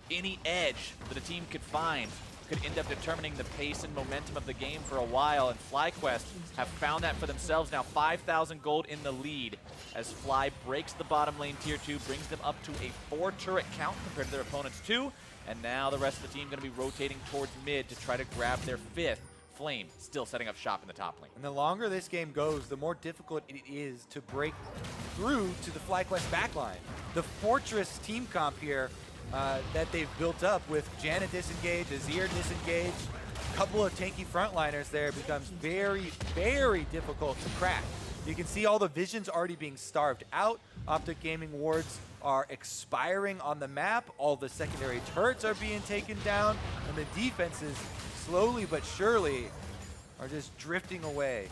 any edge that a team could find could end up determining the pace and momentum of the game for a while, and Flyquest have found that for themselves now. 5,000 gold in the lead as Fly breaks the bottom lane tier 2, brings them up to a 4 turret count compared to their opponent's 2, and now the rest of the team going to be rotating towards mid to try to grab their 5th. Flame still setting up shop in the top lane. And the longer this game goes, the more difficult it is to break through to the Flyquest backline. The Fortress team comp here that they've built up with Janna disengaged, Azir disengaged, a couple of tanky frontliners there becomes very, very difficult to crack. You can see all the visions already being starved out. OpTic Gaming wards are expiring on the map. All the secondary turrets are being taken down, and the defenses slowly but surely are just drifting away.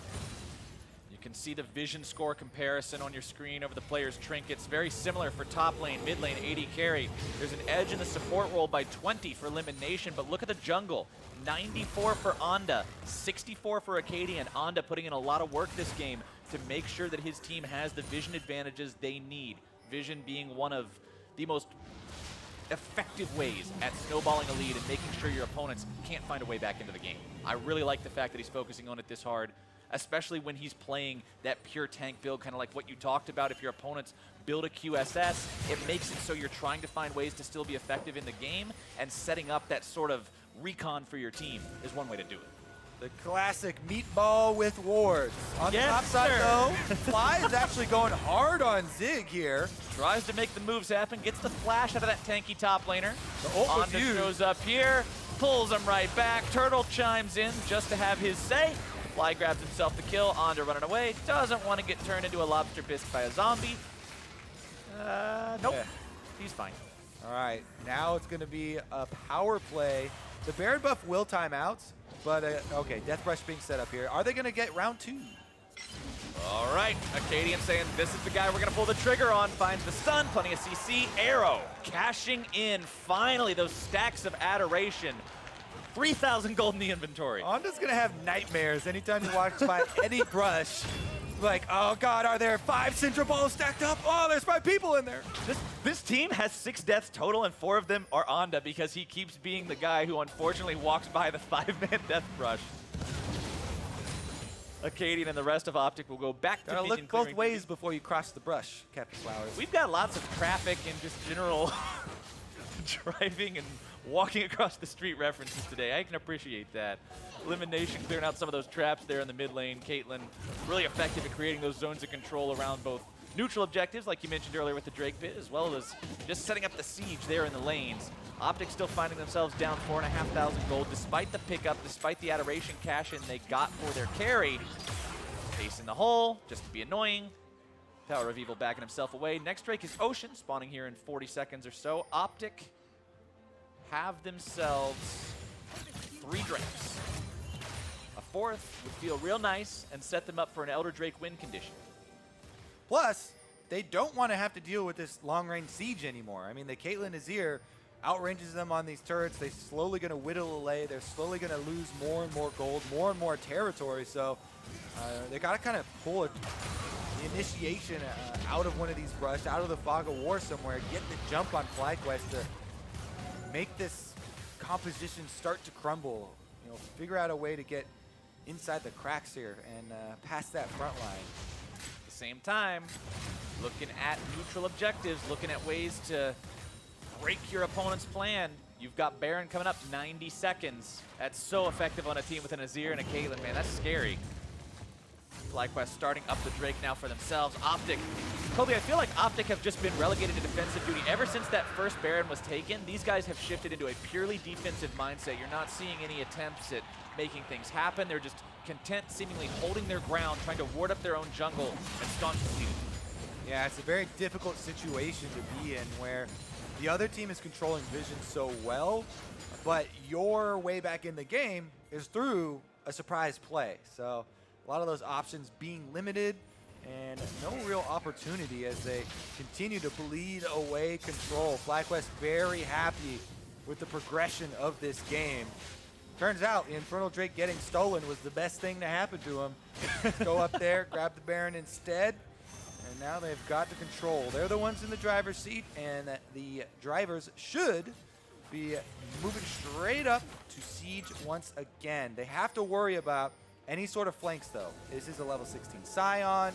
You can see the vision score comparison on your screen over the players' trinkets. Very similar for top lane, mid lane, AD carry. There's an edge in the support role by 20 for LemonNation, but look at the jungle. 94 for Onda, 64 for Akaadian. Onda putting in a lot of work this game to make sure that his team has the vision advantages they need. Vision being one of the most effective ways at snowballing a lead and making sure your opponents can't find a way back into the game. I really like the fact that he's focusing on it this hard, especially when he's playing that pure tank build, kind of like what you talked about. If your opponents build a QSS, it makes it so you're trying to find ways to still be effective in the game, and setting up that sort of recon for your team is one way to do it. The classic meatball with wards. On the Yes, top side, sir. though, Fly is actually going hard on Zig here. Tries to make the moves happen, gets the flash out of that tanky top laner. The ult was Onda used. shows up here, pulls him right back. Turtle chimes in just to have his say. Fly grabs himself the kill. Onda running away. Doesn't want to get turned into a lobster bisque by a zombie. Nope. Yeah. He's fine. All right, now it's going to be a power play. The Baron buff will time out, but okay, Death Rush being set up here. Are they going to get round 2? All right, Akaadian saying this is the guy we're going to pull the trigger on. Finds the stun, plenty of CC. Arrow cashing in. Finally, those stacks of adoration. 3,000 gold in the inventory. Onda's going to have nightmares anytime he walks by any brush. Like, oh god, are there 5 Syndra balls stacked up? Oh, there's 5 people in there. This team has 6 deaths total, and 4 of them are Onda because he keeps being the guy who unfortunately walks by the 5-man death brush. Akaadian and the rest of OpTic will go back to Gotta minion look both clearing. ways before you cross the brush, Captain Flowers. We've got lots of traffic and just general driving and walking across the street references today. I can appreciate that. LemonNation clearing out some of those traps there in the mid lane. Caitlyn really effective at creating those zones of control around both neutral objectives, like you mentioned earlier with the Drake pit, as well as just setting up the siege there in the lanes. OpTic still finding themselves down 4,500 gold, despite the pickup, despite the adoration cash-in they got for their carry. Ace in the hole, just to be annoying. PowerOfEvil backing himself away. Next Drake is Ocean, spawning here in 40 seconds or so. OpTic have themselves 3 Drakes. A 4th would feel real nice and set them up for an Elder Drake win condition. Plus, they don't want to have to deal with this long-range siege anymore. I mean, the Caitlyn Azir outranges them on these turrets. They're slowly going to whittle away. They're slowly going to lose more and more gold, more and more territory. So they got to kind of pull the initiation out of one of these brush, out of the fog of war somewhere, get the jump on Flyquest to make this composition start to crumble. You know, figure out a way to get inside the cracks here and past that front line. At the same time, looking at neutral objectives, looking at ways to break your opponent's plan. You've got Baron coming up 90 seconds. That's so effective on a team with an Azir and a Caitlyn, man. That's scary. Flyquest starting up the Drake now for themselves. OpTic. Kobe, I feel like OpTic have just been relegated to defensive duty. Ever since that first Baron was taken, these guys have shifted into a purely defensive mindset. You're not seeing any attempts at making things happen. They're just content seemingly holding their ground, trying to ward up their own jungle and staunch the lead. Yeah, it's a very difficult situation to be in where the other team is controlling vision so well, but your way back in the game is through a surprise play. So a lot of those options being limited and no real opportunity as they continue to bleed away control. Flyquest very happy with the progression of this game. Turns out the Infernal Drake getting stolen was the best thing to happen to him. Go up there, grab the Baron instead, and now they've got the control. They're the ones in the driver's seat, and the drivers should be moving straight up to siege once again. They have to worry about any sort of flanks, though. This is a level 16 Sion,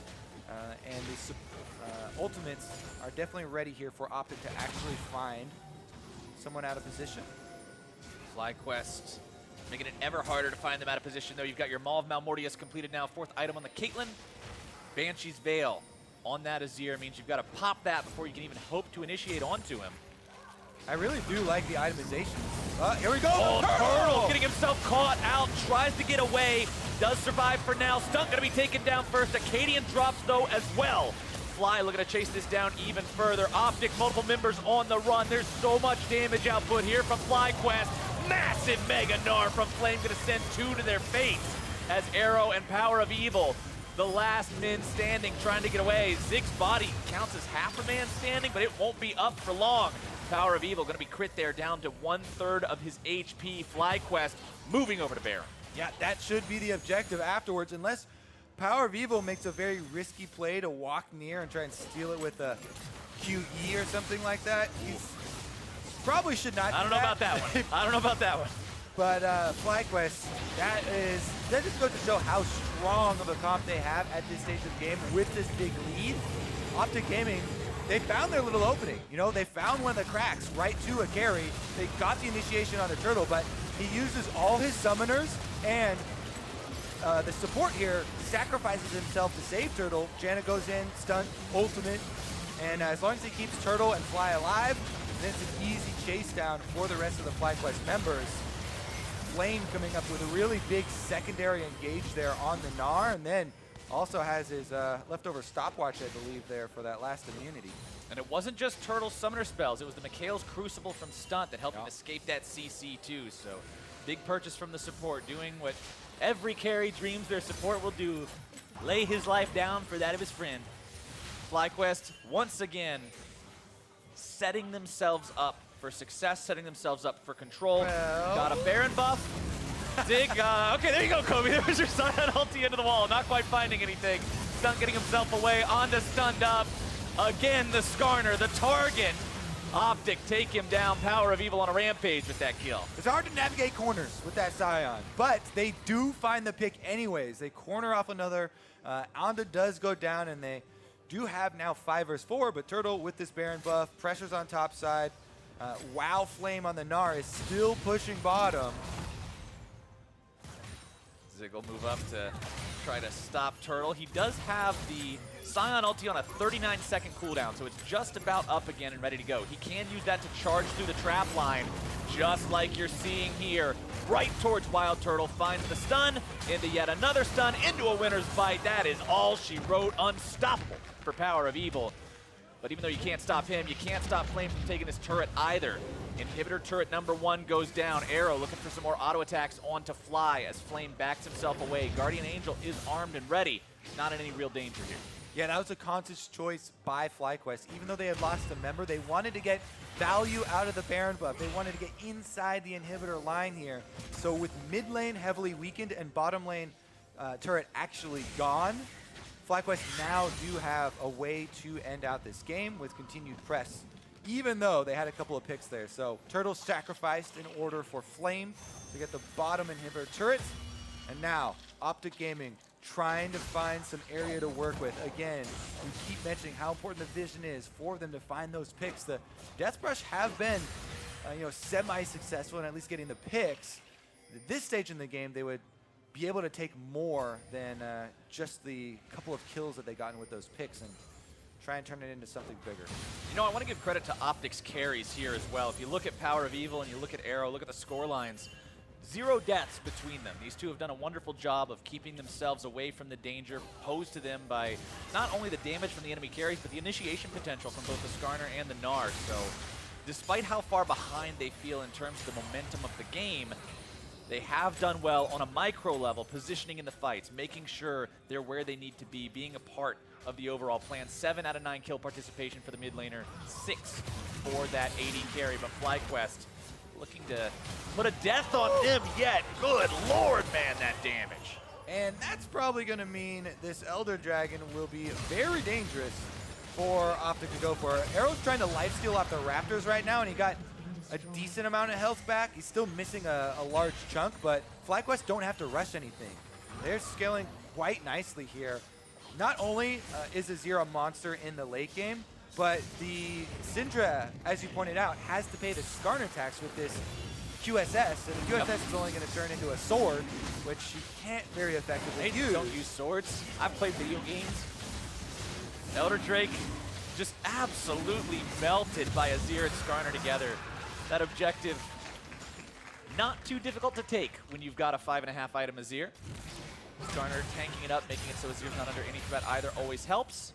and the ultimates are definitely ready here for OpTic to actually find someone out of position. Flyquest making it ever harder to find them out of position, though. You've got your Maw of Malmortius completed now. 4th item on the Caitlyn. Banshee's Veil on that Azir means you've got to pop that before you can even hope to initiate onto him. I really do like the itemization. Here we go. Oh, Turtle getting himself caught out, tries to get away, does survive for now. Stunt gonna be taken down first. Akaadian drops though as well. Fly looking to chase this down even further. OpTic, multiple members on the run. There's so much damage output here from Flyquest. Massive Mega Gnar from Flame gonna send 2 to their face as Arrow and PowerOfEvil, the last men standing, trying to get away. Zig's body counts as half a man standing, but it won't be up for long. PowerOfEvil gonna be crit there down to 1/3 of his HP. Flyquest moving over to Baron. Yeah, that should be the objective afterwards, unless PowerOfEvil makes a very risky play to walk near and try and steal it with a QE or something like that. He's probably should not. I don't know about that one. I don't know about that one. But Flyquest, that just goes to show how strong of a comp they have at this stage of the game with this big lead. OpTic Gaming, they found their little opening. You know, they found one of the cracks right to a carry. They got the initiation on the Turtle, but he uses all his summoners, and the support here sacrifices himself to save Turtle. Janna goes in, Stunt, ultimate, and as long as he keeps Turtle and Fly alive, then it's an easy chase down for the rest of the Flyquest members. Flame coming up with a really big secondary engage there on the Gnar, and then also has his leftover stopwatch, I believe, there for that last immunity. And it wasn't just Turtle's summoner spells, it was the Mikhail's Crucible from Stunt that helped him escape that CC too. So big purchase from the support, doing what every carry dreams their support will do, lay his life down for that of his friend. Flyquest once again setting themselves up for success, setting themselves up for control. Well. Got a Baron buff. Dig, okay, there you go, Kobe. There was your Sion ulti into the wall. Not quite finding anything. Stunt getting himself away, onto Stunned up. Again, the Skarner, the target. OpTic take him down. PowerOfEvil on a rampage with that kill. It's hard to navigate corners with that Sion, but they do find the pick anyways. They corner off another. Onda does go down, and they do have now 5 versus 4, but Turtle with this Baron buff, pressures on top side. Wow Flame on the Gnar is still pushing bottom. Zig will move up to try to stop Turtle. He does have the Sion ulti on a 39-second cooldown, so it's just about up again and ready to go. He can use that to charge through the trap line, just like you're seeing here. Right towards WILDTURTLE, finds the stun, into yet another stun, into a winner's fight. That is all she wrote. Unstoppable for PowerOfEvil. But even though you can't stop him, you can't stop Flame from taking this turret either. Inhibitor turret number 1 goes down. Arrow looking for some more auto attacks onto Fly as Flame backs himself away. Guardian Angel is armed and ready. Not in any real danger here. Yeah, that was a conscious choice by Flyquest. Even though they had lost a member, they wanted to get value out of the Baron buff. They wanted to get inside the inhibitor line here. So with mid lane heavily weakened and bottom lane turret actually gone, Flyquest now do have a way to end out this game with continued press, even though they had a couple of picks there. So Turtle sacrificed in order for Flame to get the bottom inhibitor turret. And now OpTic Gaming trying to find some area to work with. Again, we keep mentioning how important the vision is for them to find those picks. The Death Brush have been semi-successful in at least getting the picks. At this stage in the game, they would be able to take more than just the couple of kills that they gotten with those picks and try and turn it into something bigger. You know, I want to give credit to OpTic's carries here as well. If you look at PowerOfEvil and you look at Arrow, look at the score lines. 0 deaths between them. These two have done a wonderful job of keeping themselves away from the danger posed to them by not only the damage from the enemy carries, but the initiation potential from both the Skarner and the Gnar. So despite how far behind they feel in terms of the momentum of the game, they have done well on a micro level, positioning in the fights, making sure they're where they need to be, being a part of the overall plan. 7 out of 9 kill participation for the mid laner, 6 for that AD carry, but Flyquest looking to put a death on them yet. Good lord, man, that damage. And that's probably going to mean this Elder Dragon will be very dangerous for OpTic to go for. Arrow's trying to lifesteal off the Raptors right now, and he got a decent amount of health back. He's still missing a large chunk, but Flyquest don't have to rush anything. They're scaling quite nicely here. Not only is Azir a monster in the late game, but the Syndra, as you pointed out, has to pay the Skarner tax with this QSS, and the QSS is only going to turn into a sword, which she can't very effectively use. Don't use swords. I've played video games. Elder Drake just absolutely melted by Azir and Skarner together. That objective, not too difficult to take when you've got a 5.5 item Azir. Skarner tanking it up, making it so Azir's not under any threat either, always helps.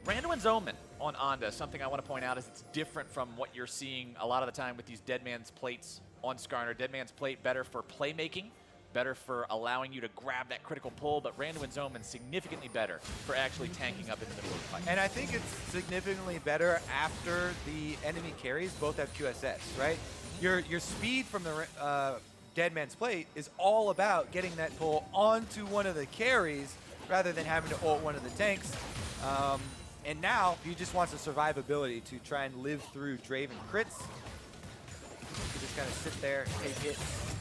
Randuin's Omen on Onda, something I want to point out is it's different from what you're seeing a lot of the time with these Dead Man's Plates on Skarner. Dead Man's Plate better for playmaking, better for allowing you to grab that critical pull, but Randuin's Omen significantly better for actually tanking up in the middle of the fight. And I think it's significantly better after the enemy carries both have QSS, right? Your speed from the Dead Man's Plate is all about getting that pull onto one of the carries rather than having to ult one of the tanks. And now he just wants the survivability to try and live through Draven crits. You just kind of sit there and take hits.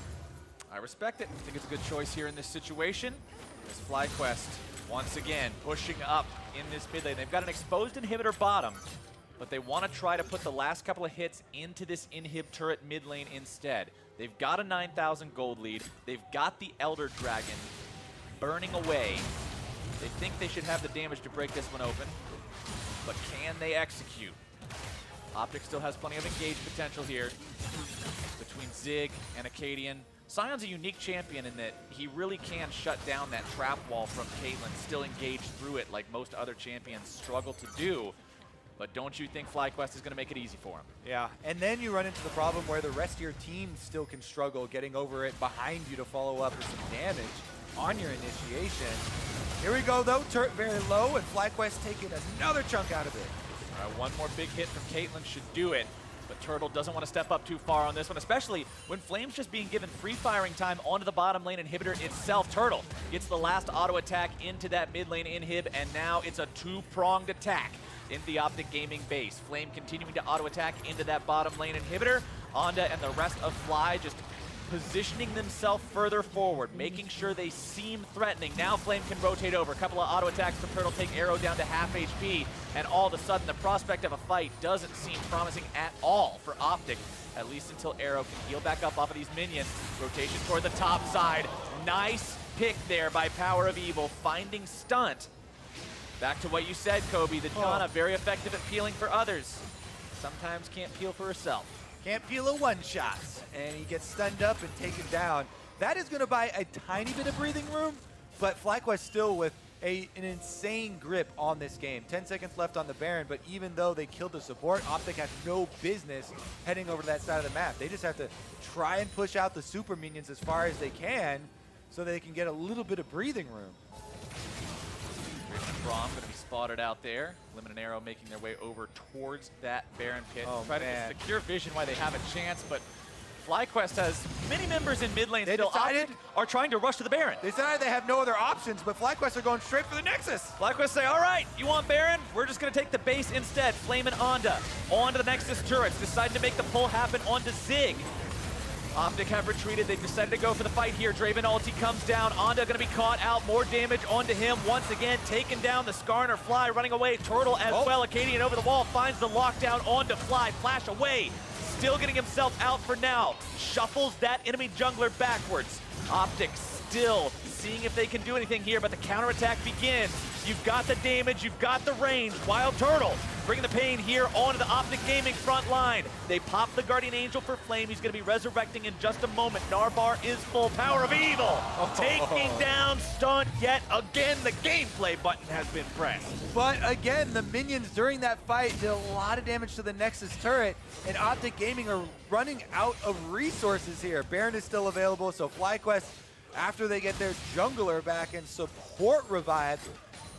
I respect it. I think it's a good choice here in this situation. As Flyquest, once again, pushing up in this mid lane. They've got an exposed inhibitor bottom, but they want to try to put the last couple of hits into this inhib turret mid lane instead. They've got a 9,000 gold lead. They've got the Elder Dragon burning away. They think they should have the damage to break this one open, but can they execute? OpTic still has plenty of engage potential here between Zig and Akaadian. Sion's a unique champion in that he really can shut down that trap wall from Caitlyn, still engage through it like most other champions struggle to do. But don't you think Flyquest is going to make it easy for him? Yeah, and then you run into the problem where the rest of your team still can struggle getting over it behind you to follow up with some damage on your initiation. Here we go though, turret very low, and Flyquest taking another chunk out of it. All right, one more big hit from Caitlyn should do it, but Turtle doesn't want to step up too far on this one, especially when Flame's just being given free firing time onto the bottom lane inhibitor itself. Turtle gets the last auto attack into that mid lane inhib, and now it's a two-pronged attack in the OpTic Gaming base. Flame continuing to auto attack into that bottom lane inhibitor. Onda and the rest of Fly just positioning themselves further forward, making sure they seem threatening. Now Flame can rotate over. A couple of auto attacks from Turtle take Arrow down to half HP, and all of a sudden the prospect of a fight doesn't seem promising at all for OpTic, at least until Arrow can heal back up off of these minions. Rotation toward the top side. Nice pick there by PowerOfEvil, finding Stunt. Back to what you said, Kobe, the Janna very effective at peeling for others. Sometimes can't peel for herself. Can't peel a one-shot, and he gets stunned up and taken down. That is going to buy a tiny bit of breathing room, but Flyquest still with an insane grip on this game. 10 seconds left on the Baron, but even though they killed the support, OpTic has no business heading over to that side of the map. They just have to try and push out the super minions as far as they can so they can get a little bit of breathing room. Braum going to be spotted out there. Lemon and Arrow making their way over towards that Baron pit. Try to secure vision while they have a chance, but Flyquest has many members in mid lane still. OpTic are trying to rush to the Baron. They decided they have no other options, but Flyquest are going straight for the Nexus. Flyquest say, all right, you want Baron? We're just going to take the base instead. Flame and Onda onto the Nexus turrets, deciding to make the pull happen onto Zig. OpTic have retreated. They've decided to go for the fight here. Draven ulti comes down. Onda going to be caught out. More damage onto him. Once again, taken down. The Skarner Fly running away. Turtle as well. Akaadian over the wall finds the lockdown onto Fly. Flash away. Still getting himself out for now. Shuffles that enemy jungler backwards. OpTic still seeing if they can do anything here, but the counterattack begins. You've got the damage, you've got the range. WILDTURTLE bringing the pain here onto the OpTic Gaming front line. They pop the Guardian Angel for Flame. He's going to be resurrecting in just a moment. Gnar is full. PowerOfEvil taking down Stunt yet again. The gameplay button has been pressed. But again, the minions during that fight did a lot of damage to the Nexus turret, and OpTic Gaming are running out of resources here. Baron is still available, so Flyquest, after they get their jungler back and support revived,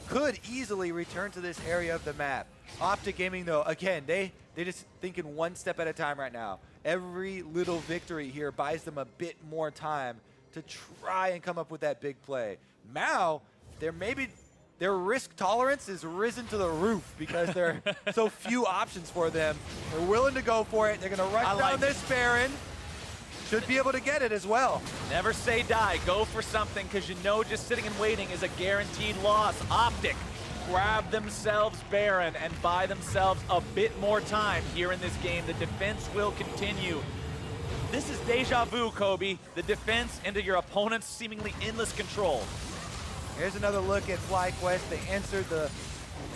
could easily return to this area of the map. OpTic Gaming, though, again, they just thinking one step at a time right now. Every little victory here buys them a bit more time to try and come up with that big play. Now, their risk tolerance is risen to the roof because there are so few options for them. They're willing to go for it. They're going to rush down this Baron. Should be able to get it as well. Never say die. Go for something, because you know just sitting and waiting is a guaranteed loss. OpTic grab themselves Baron and buy themselves a bit more time here in this game. The defense will continue. This is deja vu, Kobe. The defense into your opponent's seemingly endless control. Here's another look at Flyquest. They answered the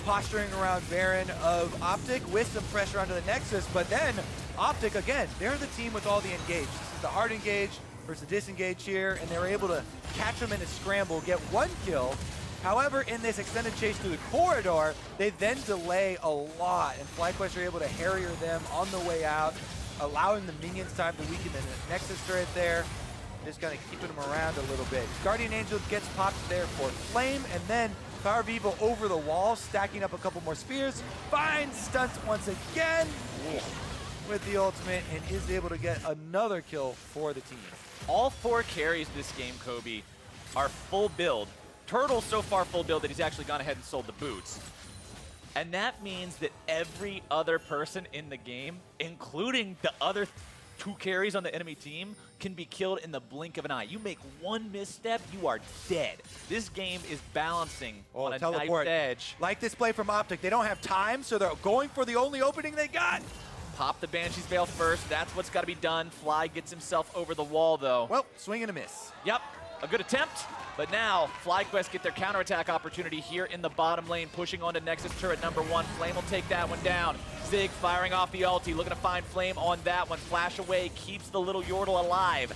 posturing around Baron of OpTic with some pressure onto the Nexus, but then OpTic, again, they're the team with all the engage. This is the hard engage versus the disengage here, and they were able to catch them in a scramble, get one kill. However, in this extended chase through the corridor, they then delay a lot, and Flyquest are able to harrier them on the way out, allowing the minions time to weaken the Nexus turret there, just kind of keeping them around a little bit. Guardian Angel gets popped there for Flame, and then PowerOfEvil over the wall, stacking up a couple more spears, finds Stunt once again with the ultimate, and is able to get another kill for the team. All 4 carries this game, Kobe, are full build. Turtle so far full build that he's actually gone ahead and sold the boots. And that means that every other person in the game, including the other 2 carries on the enemy team, can be killed in the blink of an eye. You make one misstep, you are dead. This game is balancing on a knife's edge. Like this play from OpTic, they don't have time, so they're going for the only opening they got. Pop the Banshee's Veil first. That's what's got to be done. Fly gets himself over the wall, though. Well, swing and a miss. Yep, a good attempt. But now, Flyquest get their counterattack opportunity here in the bottom lane, pushing onto Nexus turret number 1. Flame will take that one down. Zig firing off the ulti, looking to find Flame on that one. Flash away, keeps the little Yordle alive.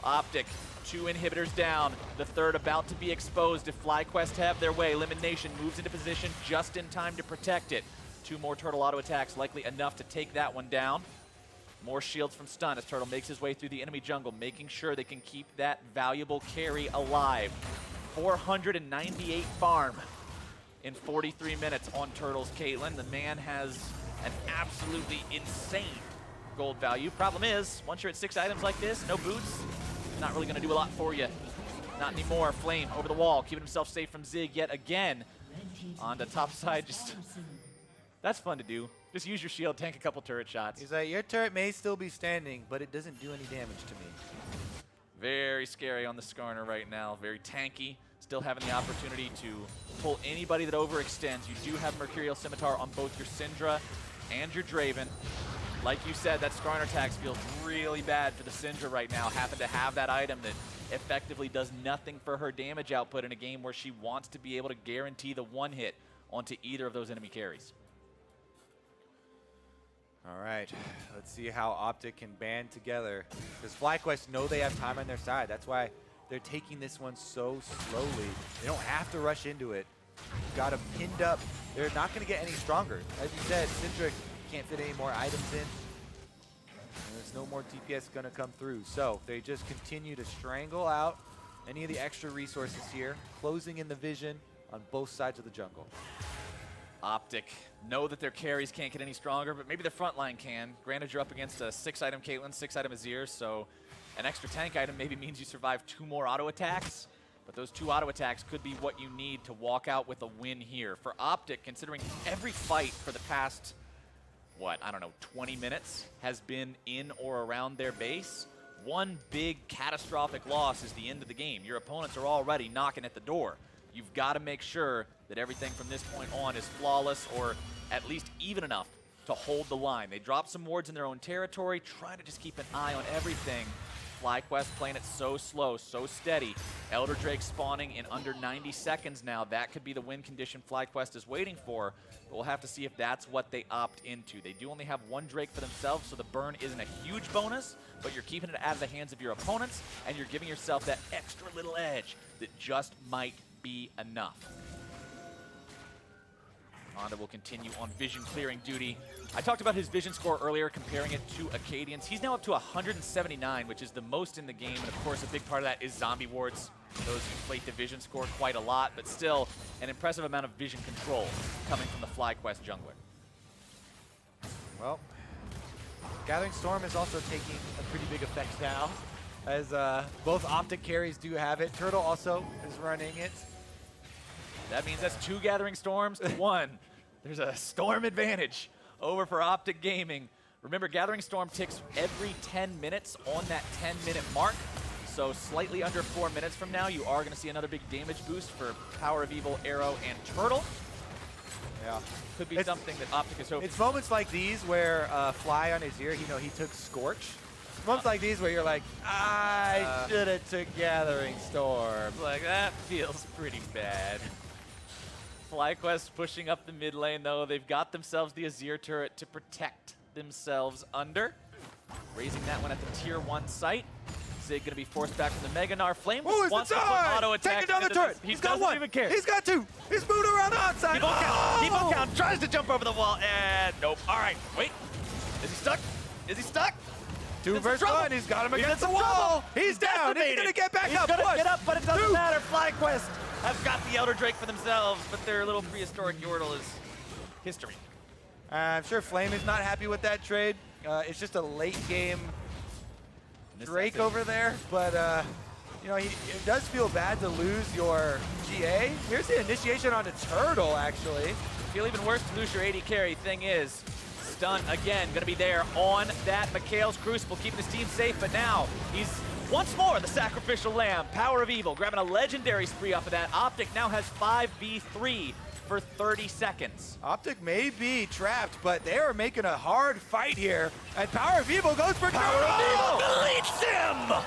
OpTic, 2 inhibitors down. The third about to be exposed if Flyquest have their way. LemonNation moves into position just in time to protect it. 2 more Turtle auto attacks, likely enough to take that one down. More shields from Stunt as Turtle makes his way through the enemy jungle, making sure they can keep that valuable carry alive. 498 farm in 43 minutes on Turtle's Caitlyn. The man has an absolutely insane gold value. Problem is, once you're at 6 items like this, no boots, not really going to do a lot for you. Not anymore. Flame over the wall, keeping himself safe from Zig yet again. On the top side, just... That's fun to do. Just use your shield, tank a couple turret shots. He's like, your turret may still be standing, but it doesn't do any damage to me. Very scary on the Skarner right now. Very tanky. Still having the opportunity to pull anybody that overextends. You do have Mercurial Scimitar on both your Syndra and your Draven. Like you said, that Skarner tax feels really bad for the Syndra right now. Happen to have that item that effectively does nothing for her damage output in a game where she wants to be able to guarantee the one hit onto either of those enemy carries. All right, let's see how OpTic can band together. Because Flyquest know they have time on their side. That's why they're taking this one so slowly. They don't have to rush into it. Got them pinned up. They're not going to get any stronger. As you said, Syndra can't fit any more items in. And there's no more DPS going to come through. So they just continue to strangle out any of the extra resources here, closing in the vision on both sides of the jungle. OpTic know that their carries can't get any stronger, but maybe their front line can. Granted, you're up against a 6-item Caitlyn, 6-item Azir, so an extra tank item maybe means you survive 2 more auto attacks, but those 2 auto attacks could be what you need to walk out with a win here. For OpTic, considering every fight for the past, what, I don't know, 20 minutes has been in or around their base, one big catastrophic loss is the end of the game. Your opponents are already knocking at the door. You've got to make sure that everything from this point on is flawless or at least even enough to hold the line. They drop some wards in their own territory, trying to just keep an eye on everything. FlyQuest playing it so slow, so steady. Elder Drake spawning in under 90 seconds now. That could be the win condition FlyQuest is waiting for. But we'll have to see if that's what they opt into. They do only have one Drake for themselves, so the burn isn't a huge bonus, but you're keeping it out of the hands of your opponents, and you're giving yourself that extra little edge that just might be enough. Honda will continue on vision clearing duty. I talked about his vision score earlier, comparing it to Akaadian's. He's now up to 179, which is the most in the game, and of course a big part of that is zombie wards. Those inflate the vision score quite a lot, but still an impressive amount of vision control coming from the FlyQuest jungler. Well, Gathering Storm is also taking a pretty big effect now, as both OpTic carries do have it. Turtle also is running it. That means that's 2 Gathering Storms to 1. There's a Storm advantage over for OpTic Gaming. Remember, Gathering Storm ticks every 10 minutes on that 10-minute mark. So slightly under 4 minutes from now, you are going to see another big damage boost for Power of Evil, Arrow, and Turtle. Yeah. Could be something that OpTic is hoping. It's moments like these where Fly on Azir, he took Scorch. Moments like these where you're like, I should have took Gathering Storm. Like, that feels pretty bad. FlyQuest pushing up the mid lane, though. They've got themselves the Azir turret to protect themselves under. Raising that one at the tier 1 site. Zig going to be forced back from the Mega Gnar. Flame wants to put auto attack. Take it down the turret. He's got 1. Even care. He's got 2. He's moved around the outside. Keep on count. Keep on count. Tries to jump over the wall. And nope. All right. Wait. Is he stuck? Is he stuck? 2 versus 1. He's got him against the wall. He's down. He's going to get back up. He's going to get up, but it doesn't matter. FlyQuest have got the Elder Drake for themselves, but their little prehistoric Yordle is history. I'm sure Flame is not happy with that trade. It's just a late game Drake over there, but it does feel bad to lose your GA. Here's the initiation on the Turtle, actually. Feel even worse to lose your AD carry. Thing is, Stunt again going to be there on that Mikhail's Crucible, keeping his team safe, but now he's once more the sacrificial lamb. Power of Evil grabbing a legendary spree off of that. OpTic now has 5v3 for 30 seconds. OpTic may be trapped, but they are making a hard fight here. And Power of Evil goes for Power of Evil deletes him!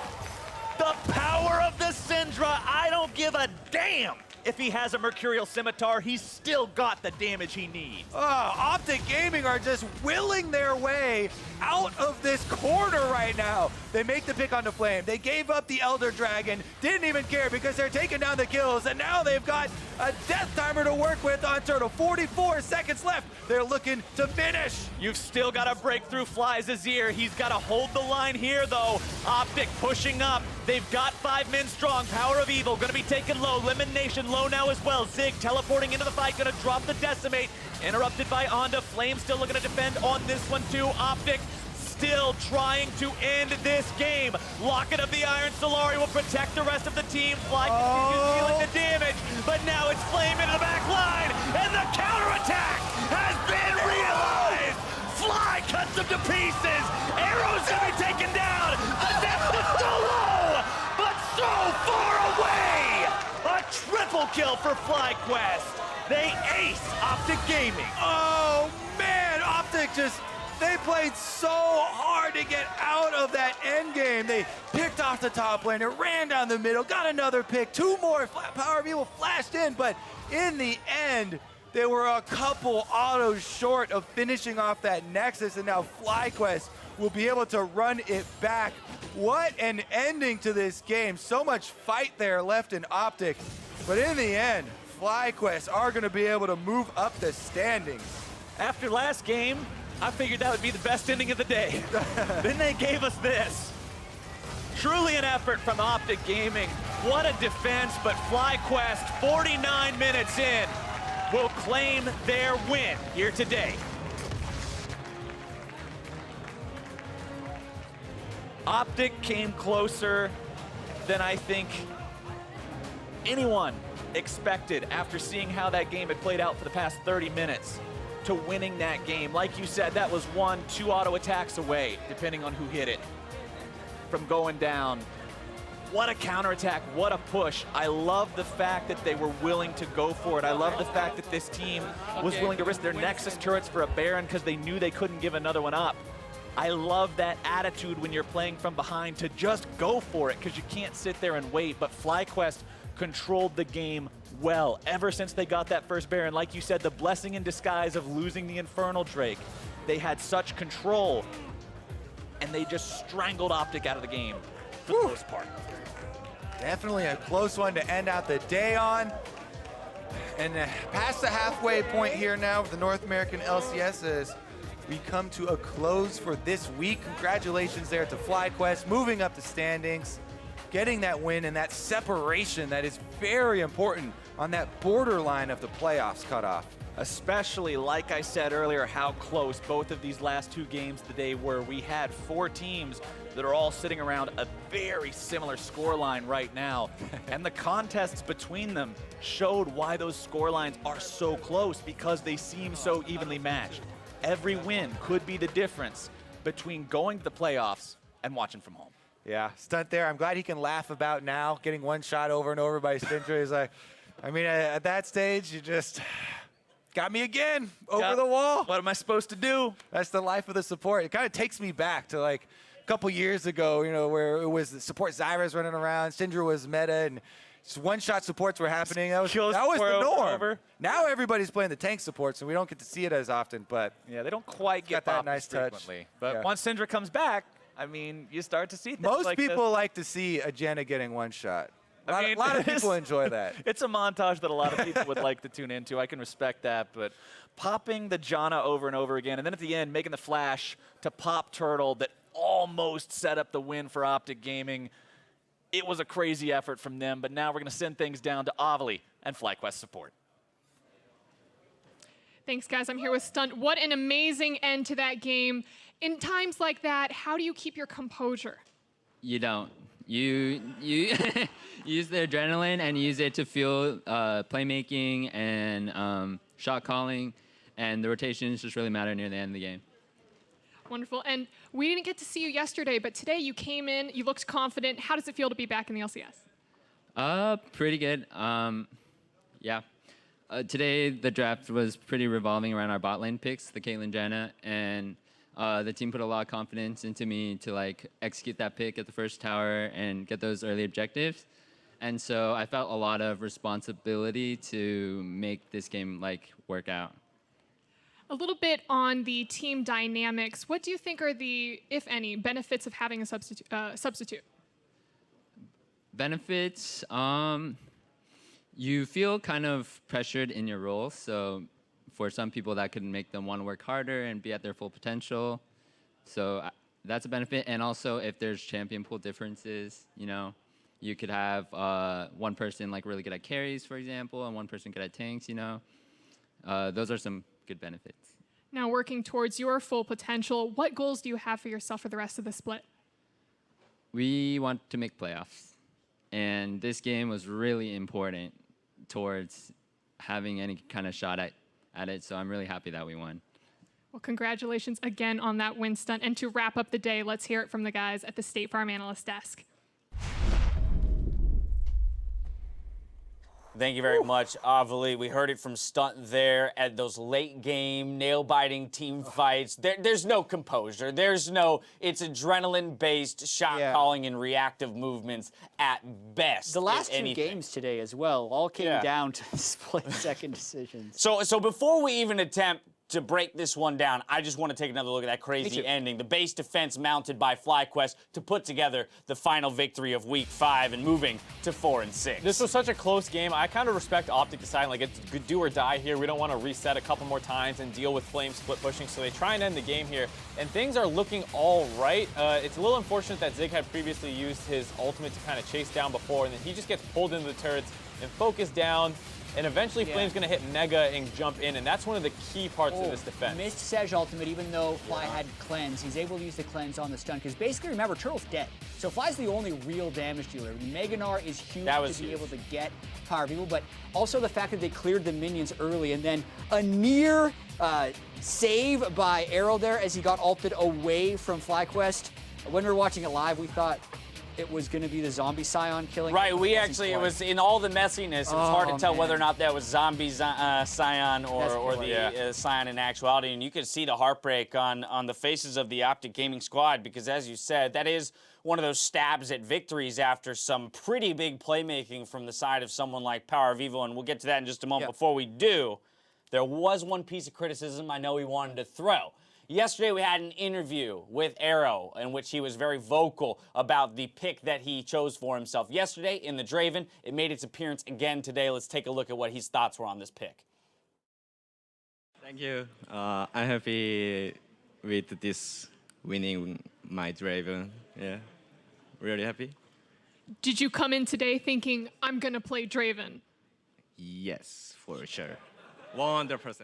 The power of the Syndra. I don't give a damn if he has a Mercurial Scimitar. He's still got the damage he needs. OpTic Gaming are just willing their way out of this corner right now. They make the pick on the Flame. They gave up the Elder Dragon. Didn't even care because they're taking down the kills. And now they've got a death timer to work with on Turtle. 44 seconds left. They're looking to finish. You've still got to break through Fly's Azir. He's got to hold the line here, though. OpTic pushing up. They've got 5 men strong. Power of Evil going to be taken low. LemonNation low now as well. Zig teleporting into the fight. Going to drop the Decimate. Interrupted by Onda. Flame still looking to defend on this one, too. OpTic still trying to end this game. Locket of the Iron Solari will protect the rest of the team. Fly continues dealing the damage, but now it's Flame into the back line, and the counterattack has been realized. Fly cuts him to pieces. Arrow's gonna be taken down. The depth is so low, but so far away. A triple kill for FlyQuest. They ace OpTic Gaming. Oh man, OpTic they played so hard to get out of that end game. They picked off the top lane, ran down the middle, got another pick, 2 more. Power of Evil flashed in, but in the end, they were a couple autos short of finishing off that Nexus, and now FlyQuest will be able to run it back. What an ending to this game. So much fight there left in OpTic, but in the end, FlyQuest are going to be able to move up the standings. After last game, I figured that would be the best ending of the day. Then they gave us this. Truly an effort from OpTic Gaming. What a defense, but FlyQuest, 49 minutes in, will claim their win here today. OpTic came closer than I think anyone expected after seeing how that game had played out for the past 30 minutes to winning that game. Like you said, that was 1-2 auto attacks away, depending on who hit it, from going down. What a counterattack, what a push. I love the fact that they were willing to go for it. I love the fact that this team was willing to risk their Nexus turrets for a Baron because they knew they couldn't give another one up. I love that attitude when you're playing from behind to just go for it because you can't sit there and wait. But Flyquest controlled the game well ever since they got that first Baron. Like you said, the blessing in disguise of losing the Infernal Drake. They had such control, and they just strangled OpTic out of the game for the most part. Definitely a close one to end out the day on. And past the halfway point here now with the North American LCS as we come to a close for this week. Congratulations there to Flyquest, moving up the standings, getting that win and that separation that is very important on that borderline of the playoffs cutoff. Especially, like I said earlier, how close both of these last two games today were. We had 4 teams that are all sitting around a very similar scoreline right now. And the contests between them showed why those scorelines are so close, because they seem so evenly matched. Every win could be the difference between going to the playoffs and watching from home. Yeah, Stunt there. I'm glad he can laugh about now, getting one shot over and over by Syndra. He's like, I mean, at that stage, you just got me again, over the wall. What am I supposed to do? That's the life of the support. It kind of takes me back to like a couple years ago, you know, where it was the support Zyra's running around, Syndra was meta, and just one-shot supports were happening. That was the norm. Now everybody's playing the tank support, so we don't get to see it as often. But yeah, they don't quite get that nice touch. Frequently. But yeah. once Syndra comes back, I mean, you start to see things Most like people this. like to see a Janna getting one shot. A lot of people enjoy that. It's a montage that a lot of people would like to tune into. I can respect that, but popping the Janna over and over again, and then at the end, making the flash to pop Turtle that almost set up the win for OpTic Gaming. It was a crazy effort from them, but now we're going to send things down to OvTic and Flyquest support. Thanks, guys. I'm here with Stunt. What an amazing end to that game. In times like that, how do you keep your composure? You don't. You use the adrenaline and use it to fuel playmaking and shot calling, and the rotations just really matter near the end of the game. Wonderful. And we didn't get to see you yesterday, but today you came in, you looked confident. How does it feel to be back in the LCS? Pretty good. Yeah. Today the draft was pretty revolving around our bot lane picks, the Caitlyn, Janna, and the team put a lot of confidence into me to like execute that pick at the first tower and get those early objectives. And so I felt a lot of responsibility to make this game like work out. A little bit on the team dynamics. What do you think are the, if any, benefits of having a substitute? Benefits, you feel kind of pressured in your role. So for some people, that could make them want to work harder and be at their full potential. So that's a benefit. And also, if there's champion pool differences, you know, you could have one person like really good at carries, for example, and one person good at tanks, you know. Those are some good benefits. Now working towards your full potential, what goals do you have for yourself for the rest of the split? We want to make playoffs. And this game was really important towards having any kind of shot at it. So I'm really happy that we won. Well, congratulations again on that win, Stunt. And to wrap up the day, let's hear it from the guys at the State Farm Analyst Desk. Thank you very much, OvTic. We heard it from Stunt there at those late game, nail-biting team fights. There's no composure. It's adrenaline-based shot calling and reactive movements at best. The last two games today as well all came down to split-second decisions. So before we even attempt to break this one down, I just want to take another look at that crazy ending. The base defense mounted by Flyquest to put together the final victory of Week 5 and moving to 4-6. This was such a close game. I kind of respect OpTic deciding, like, it's do or die here. We don't want to reset a couple more times and deal with Flame split pushing, so they try and end the game here. And things are looking all right. It's a little unfortunate that Zig had previously used his ultimate to kind of chase down before, and then he just gets pulled into the turrets and focused down. And eventually Flame's going to hit Nega and jump in, and that's one of the key parts of this defense. Missed Sej ultimate, even though Fly had cleanse. He's able to use the cleanse on the stun, because basically, remember, Turtle's dead. So Fly's the only real damage dealer. Mega Gnar is huge to be able to get PowerOfEvil, but also the fact that they cleared the minions early, and then a near save by Arrow there as he got ulted away from Flyquest. When we were watching it live, we thought, it was going to be the zombie Sion killing. Right, we actually, it was in all the messiness, it was hard to tell man. whether or not that was zombie Sion or the Sion in actuality. And you could see the heartbreak on the faces of the OpTic Gaming squad because, as you said, that is one of those stabs at victories after some pretty big playmaking from the side of someone like PowerOfEvil. And we'll get to that in just a moment. Before we do, there was one piece of criticism I know he wanted to throw. Yesterday, we had an interview with Arrow in which he was very vocal about the pick that he chose for himself yesterday in the Draven. It made its appearance again today. Let's take a look at what his thoughts were on this pick. Thank you. I'm happy with this winning my Draven. Yeah, really happy. Did you come in today thinking, I'm going to play Draven? Yes, for sure. 100%.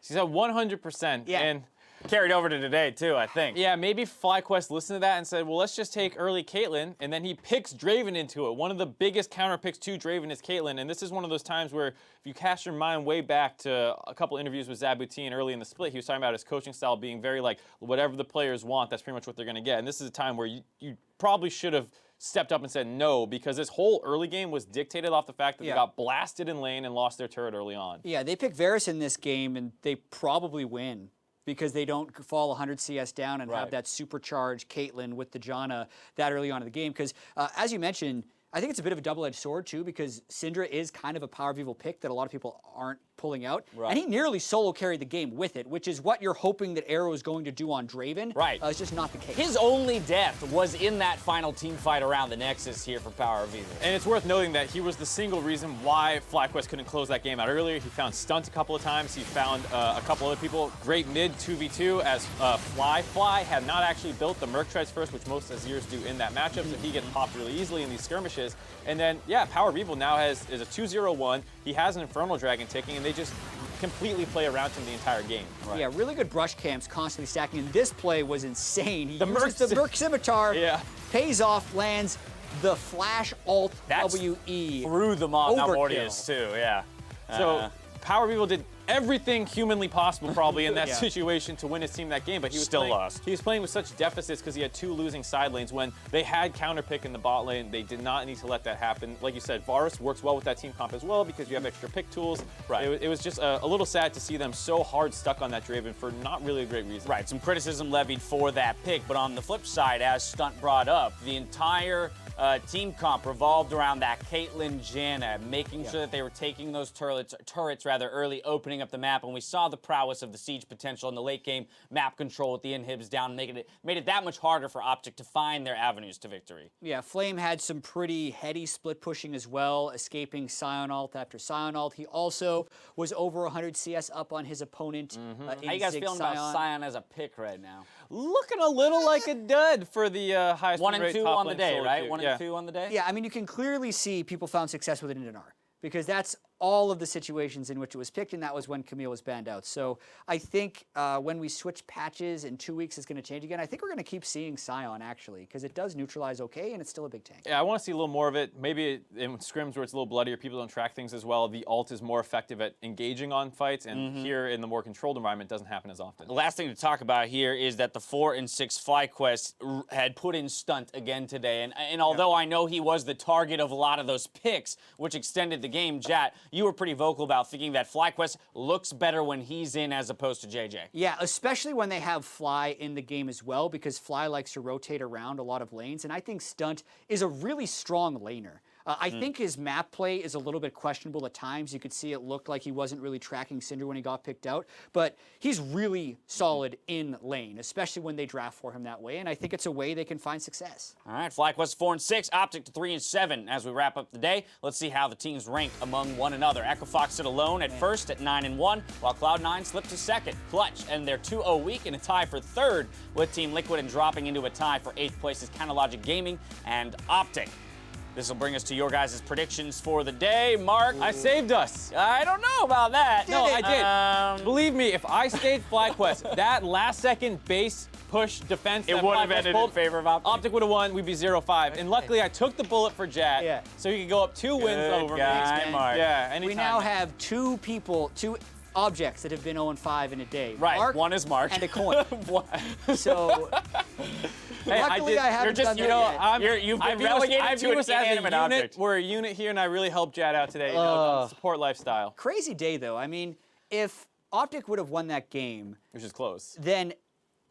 She said 100%. Yeah. And Carried over to today, too, I think. yeah, maybe Flyquest listened to that and said, well, let's just take early Caitlyn, and then he picks Draven into it. One of the biggest counter picks to Draven is Caitlyn, and this is one of those times where if you cast your mind way back to a couple interviews with Zabutin early in the split, he was talking about his coaching style being very like, whatever the players want, that's pretty much what they're going to get. And this is a time where you probably should have stepped up and said no, because this whole early game was dictated off the fact that they got blasted in lane and lost their turret early on. Yeah, they pick Varus in this game, and they probably win because they don't fall 100 CS down and have that supercharged Caitlyn with the Janna that early on in the game. Because, as you mentioned, I think it's a bit of a double-edged sword, too, because Syndra is kind of a PowerOfEvil pick that a lot of people aren't pulling out. And he nearly solo carried the game with it, which is what you're hoping that Arrow is going to do on Draven. It's just not the case. His only death was in that final team fight around the Nexus here for PowerOfEvil. And it's worth noting that he was the single reason why Flyquest couldn't close that game out earlier. He found Stunt a couple of times. He found a couple other people. Great mid 2v2 as Fly had not actually built the Merc Treads first, which most Azirs do in that matchup, so he gets popped really easily in these skirmishes. And then, yeah, PowerOfEvil now is a 2-0-1. He has an Infernal Dragon ticking, and they just completely play around him the entire game. Yeah, really good brush camps constantly stacking, and this play was insane. He uses the Merc Scimitar, pays off, lands the flash alt WE. Through the Mount Mortius too, So PowerOfEvil did everything humanly possible probably in that situation to win his team that game, but he was still lost. He was playing with such deficits because he had 2 losing side lanes. When they had counter pick in the bot lane, they did not need to let that happen. Like you said, Varus works well with that team comp as well because you have extra pick tools. It was just a little sad to see them so hard stuck on that Draven for not really a great reason. Some criticism levied for that pick, but on the flip side, as Stunt brought up, the entire team comp revolved around that Caitlyn Janna, making sure that they were taking those turrets early, opening up the map, and we saw the prowess of the siege potential in the late game map control with the inhibs down, made it that much harder for OpTic to find their avenues to victory. Yeah, Flame had some pretty heady split pushing as well, escaping Sion ult after Sion ult. He also was over 100 CS up on his opponent. How you guys feeling about Sion as a pick right now? Looking a little like a dud for the highest 1 and 2 on the day, right? 1 and and 2 on the day? Yeah, I mean, you can clearly see people found success with it in Gnar, because that's all of the situations in which it was picked, and that was when Camille was banned out. So I think when we switch patches in 2 weeks, it's going to change again. I think we're going to keep seeing Sion, actually, because it does neutralize okay, and it's still a big tank. Yeah, I want to see a little more of it. Maybe in scrims where it's a little bloodier, people don't track things as well. The ult is more effective at engaging on fights, and here in the more controlled environment, it doesn't happen as often. The last thing to talk about here is that the 4 and 6 Flyquest had put in Stunt again today, and although I know he was the target of a lot of those picks, which extended the game, Jat, you were pretty vocal about thinking that Flyquest looks better when he's in as opposed to JJ. Yeah, especially when they have Fly in the game as well, because Fly likes to rotate around a lot of lanes, and I think Stunt is a really strong laner. I think his map play is a little bit questionable at times. You could see it looked like he wasn't really tracking Syndra when he got picked out, but he's really solid in lane, especially when they draft for him that way, and I think it's a way they can find success. All right, Flyquest 4 and 6, OpTic to 3 and 7. As we wrap up the day, let's see how the teams rank among one another. Equifox sit alone at first at 9 and 1, while Cloud9 slipped to second. Clutch and their 2-0 week in a tie for third, with Team Liquid, and dropping into a tie for 8th place is Canalogic Gaming and OpTic. This will bring us to your guys' predictions for the day. Mark, I saved us. I don't know about that. No, I did. Believe me, if I stayed Flyquest, that last-second base push defense, it would have ended in favor of OpTic. OpTic would have won. We'd be 0-5. And luckily, I took the bullet for Jat, so he could go up 2 wins over me. Mark. Yeah, anytime. We now have 2 objects that have been 0-5 in a day. Right, Mark one is Mark. and a coin. So Hey, Luckily, I haven't done that yet. You've been relegated to an inanimate object. We're a unit here, and I really helped Jad out today. Support lifestyle. Crazy day, though. I mean, if OpTic would have won that game, Which is close. then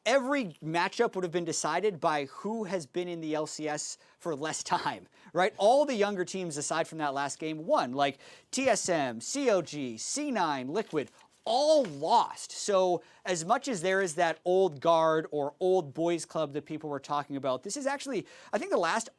every matchup would have been decided by who has been in the LCS for less time, right? All the younger teams, aside from that last game, won. Like TSM, COG, C9, Liquid, all lost. So as much as there is that old guard or old boys club that people were talking about, this is actually, I think the last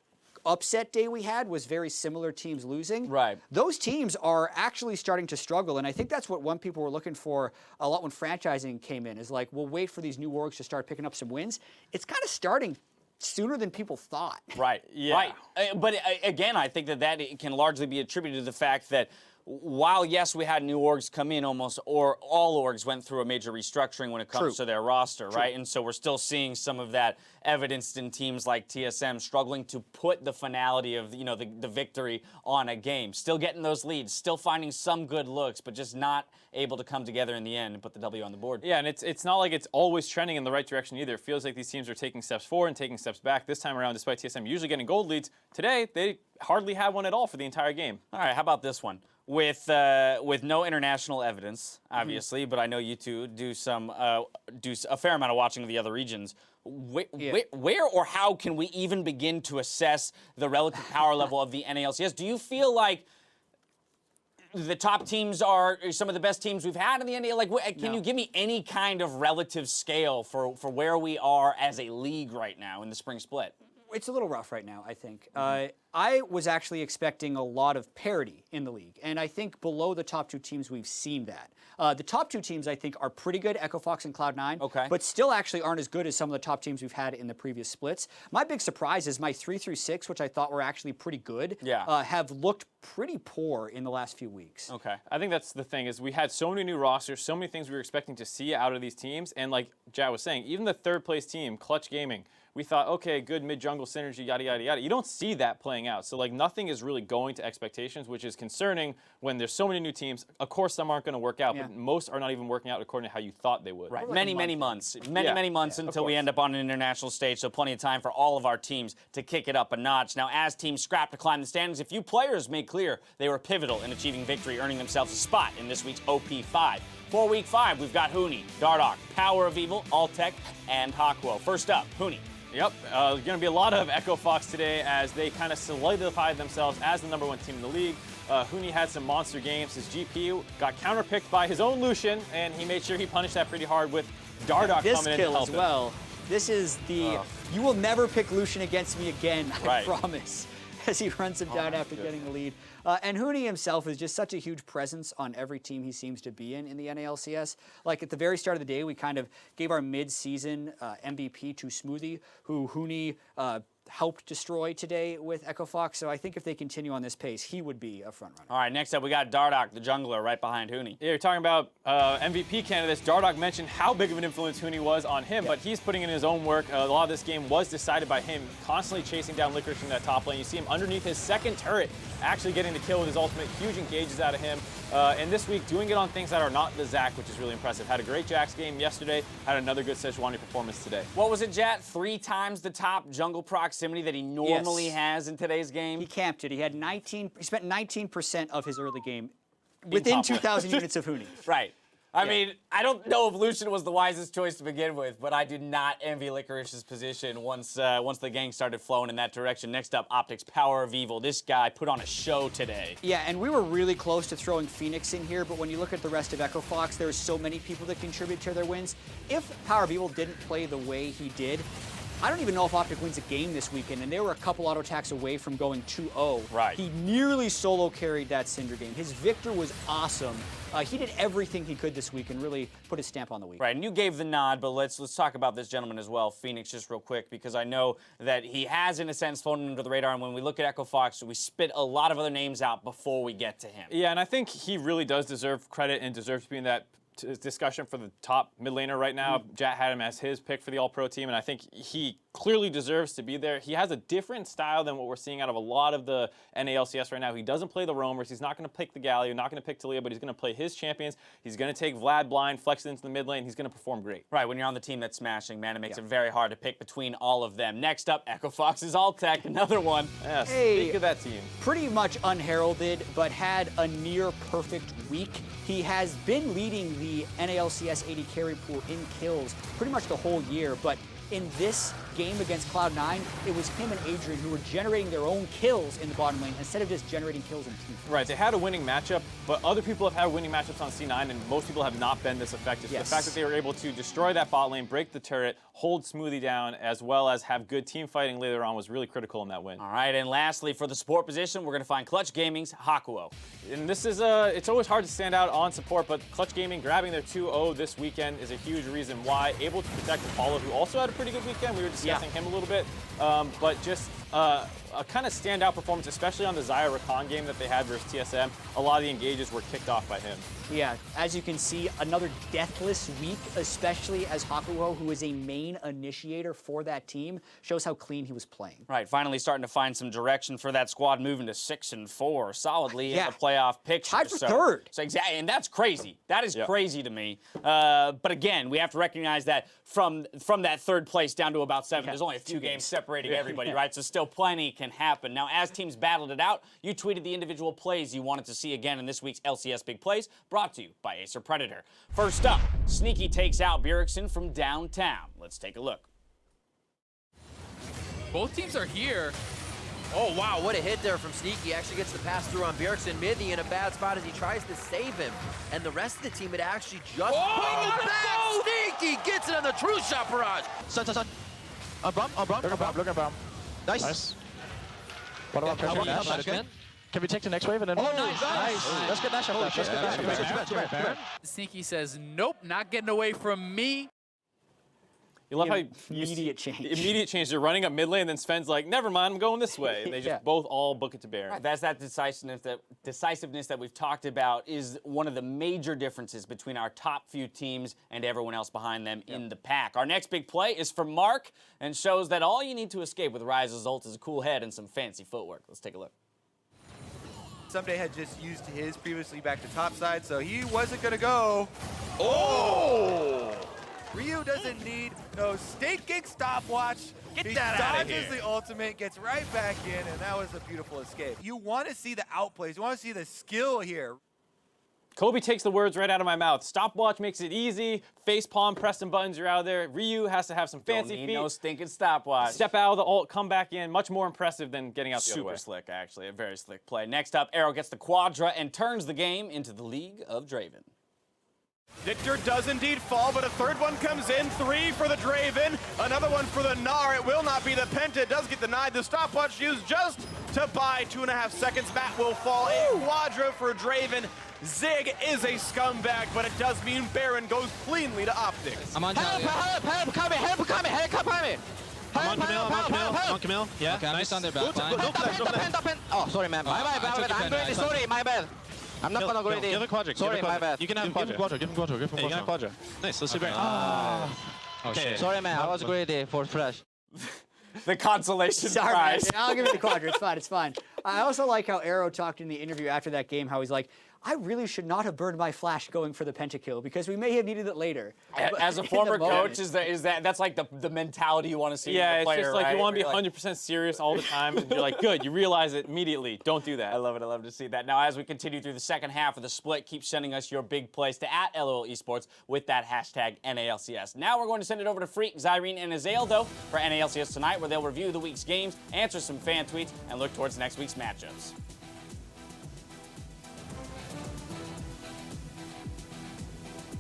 upset day we had was very similar teams losing. Right. Those teams are actually starting to struggle, and I think that's what people were looking for a lot when franchising came in, is like, we'll wait for these new orgs to start picking up some wins. It's kind of starting sooner than people thought. Right. Yeah. Right. But again, I think that can largely be attributed to the fact that while, yes, we had new orgs come in, almost or all orgs went through a major restructuring when it comes to their roster, right? And so we're still seeing some of that evidenced in teams like TSM struggling to put the finality of, the victory on a game. Still getting those leads, still finding some good looks, but just not able to come together in the end and put the W on the board. Yeah, and it's not like it's always trending in the right direction either. It feels like these teams are taking steps forward and taking steps back. This time around, despite TSM usually getting gold leads, today they hardly had one at all for the entire game. All right, how about this one? With no international evidence, obviously, but I know you two do a fair amount of watching of the other regions. Where or how can we even begin to assess the relative power level of the NALCS? Do you feel like the top teams are some of the best teams we've had in the NA? Like, can you give me any kind of relative scale for where we are as a league right now in the spring split? It's a little rough right now, I think. I was actually expecting a lot of parity in the league, and I think below the top two teams, we've seen that. The top two teams, I think, are pretty good, Echo Fox and Cloud9, but still actually aren't as good as some of the top teams we've had in the previous splits. My big surprise is my 3-6, which I thought were actually pretty good, have looked pretty poor in the last few weeks. Okay. I think that's the thing, is we had so many new rosters, so many things we were expecting to see out of these teams, and like Jad was saying, even the third place team, Clutch Gaming, we thought, okay, good mid-jungle synergy, yada, yada, yada. You don't see that playing out. So, like, nothing is really going to expectations, which is concerning when there's so many new teams. Of course, some aren't going to work out, but most are not even working out according to how you thought they would. Right. Many months. Many months until we end up on an international stage, so plenty of time for all of our teams to kick it up a notch. Now, as teams scrap to climb the standings, a few players made clear they were pivotal in achieving victory, earning themselves a spot in this week's OP5. For Week 5, we've got Huni, Dardoch, PowerOfEvil, OpTic, and Hakuo. First up, Huni. Yep, going to be a lot of Echo Fox today as they kind of solidified themselves as the #1 team in the league. Huni had some monster games. His GP got counterpicked by his own Lucian, and he made sure he punished that pretty hard with Dardoch coming in to help as well. This is the, you will never pick Lucian against me again, I promise, as he runs him down after getting the lead. And Huni himself is just such a huge presence on every team he seems to be in the NALCS. Like at the very start of the day, we kind of gave our mid-season MVP to Smoothie, who Huni helped destroy today with Echo Fox. So I think if they continue on this pace, he would be a front runner. All right, next up we got Dardoch, the jungler, right behind Huni. Yeah, you're talking about MVP candidates. Dardoch mentioned how big of an influence Huni was on him, but he's putting in his own work. A lot of this game was decided by him constantly chasing down Licorice in that top lane. You see him underneath his second turret, actually getting the kill with his ultimate. Huge engages out of him. And this week, doing it on things that are not the Zac, which is really impressive. Had a great Jax game yesterday, had another good Sejuani performance today. What was it, Jat? 3 times the top jungle proximity that he normally has in today's game? He camped it. He had he spent 19% of his early game within 2,000 units of Huni. Right. I mean, I don't know if Lucian was the wisest choice to begin with, but I do not envy Licorice's position once the gang started flowing in that direction. Next up, OpTic's PowerOfEvil. This guy put on a show today. Yeah, and we were really close to throwing Phoenix in here, but when you look at the rest of Echo Fox, there are so many people that contribute to their wins. If PowerOfEvil didn't play the way he did, I don't even know if OpTic wins a game this weekend, and they were a couple auto attacks away from going 2-0. Right. He nearly solo carried that Syndra game. His Victor was awesome. He did everything he could this week and really put his stamp on the week. Right, and you gave the nod, but let's talk about this gentleman as well, Phoenix, just real quick, because I know that he has, in a sense, flown under the radar, and when we look at Echo Fox, we spit a lot of other names out before we get to him. Yeah, and I think he really does deserve credit and deserves to be in that discussion for the top mid laner right now. Jat had him as his pick for the All-Pro team, and I think he clearly deserves to be there. He has a different style than what we're seeing out of a lot of the NALCS right now. He doesn't play the roamers. He's not going to pick the Galio, not going to pick Talia, but he's going to play his champions. He's going to take Vlad blind, flex it into the mid lane. He's going to perform great. Right, when you're on the team that's smashing, man, it makes it very hard to pick between all of them. Next up, Echo Fox's AllTic, another one. Yeah, speak of that team. Pretty much unheralded, but had a near perfect week. He has been leading the NALCS AD carry pool in kills pretty much the whole year, but in this game against Cloud9, it was him and Adrian who were generating their own kills in the bottom lane instead of just generating kills in team. Right, they had a winning matchup, but other people have had winning matchups on C9, and most people have not been this effective. Yes. The fact that they were able to destroy that bot lane, break the turret, hold Smoothie down, as well as have good team fighting later on was really critical in that win. All right, and lastly, for the support position, we're going to find Clutch Gaming's Hakuo. And this is it's always hard to stand out on support, but Clutch Gaming grabbing their 2-0 this weekend is a huge reason why. Able to protect Apollo, who also had a pretty good weekend. We were discussing him a little bit, but just a kind of standout performance, especially on the Xayah Rakan game that they had versus TSM. A lot of the engages were kicked off by him. Yeah, as you can see, another deathless week, especially as Hakuo, who is a main initiator for that team, shows how clean he was playing. Right, finally starting to find some direction for that squad, moving to 6-4, solidly in the playoff picture. Tied for third. So exactly, and that's crazy. That is crazy to me. But again, we have to recognize that from that third place down to about 7, there's only a few games separating everybody, right? So still plenty can happen. Now, as teams battled it out, you tweeted the individual plays you wanted to see again in this week's LCS Big Plays, brought to you by Acer Predator. First up, Sneaky takes out Bjergsen from downtown. Let's take a look. Both teams are here. Oh, wow, what a hit there from Sneaky. Actually gets the pass through on Bjergsen. Midney in a bad spot as he tries to save him. And the rest of the team had actually just bring it back. Sneaky gets it on the true shot barrage. Sun. Braum. Look at Braum. Nice. What about pressure? Can we take the next wave and then? Oh, nice. Let's get Nash up. Let's get Nash. Sneaky says, nope, not getting away from me. You love how immediate change. Immediate change. They're running up mid lane, and then Sven's like, never mind, I'm going this way. And they just both all book it to bear. Right, that's that decisiveness that we've talked about is one of the major differences between our top few teams and everyone else behind them in the pack. Our next big play is from Mark and shows that all you need to escape with Ryze's ult is a cool head and some fancy footwork. Let's take a look. Someday had just used his previously back to top side, so he wasn't going to go. Oh! Ryu doesn't need no staking stopwatch. Get that out of here. He dodges the ultimate, gets right back in, and that was a beautiful escape. You want to see the outplays. You want to see the skill here. Kobe takes the words right out of my mouth. Stopwatch makes it easy. Face palm, press some buttons, you're out of there. Ryu has to have some fancy feet. No stinking stopwatch. Step out of the ult, come back in. Much more impressive than getting out the other way. Super slick, actually. A very slick play. Next up, Arrow gets the Quadra and turns the game into the League of Draven. Victor does indeed fall, but a third one comes in. 3 for the Draven, another one for the Gnar. It will not be the Penta. It does get denied. The stopwatch used just to buy 2.5 seconds. Matt will fall. A Quadra for Draven. Zig is a scumbag, but it does mean Baron goes cleanly to OpTic. I'm on Help coming. On Camille. Yeah, okay, nice on their back line. Oh, sorry, man. I'm really sorry, my bad. I'm not gonna go ready. Give a Quadra. Sorry, my bad. You can have Quadra. Give him Quadra. Nice, let's see Baron. Okay. Sorry, man. I was greedy for flash. The consolation Sorry, prize. man. I'll give it the Quadra. It's fine. It's fine. I also like how Arrow talked in the interview after that game, how he's like, I really should not have burned my flash going for the pentakill because we may have needed it later. As a former coach, that's like the mentality you want to see in a player, it's just like right? you want to be 100% serious all the time, and you're like, good, you realize it immediately. Don't do that. I love it. I love to see that. Now, as we continue through the second half of the split, keep sending us your big plays to @LOL Esports with that hashtag NALCS. Now we're going to send it over to Freak, Zyrene, and Azael, though, for NALCS tonight, where they'll review the week's games, answer some fan tweets, and look towards next week's matchups.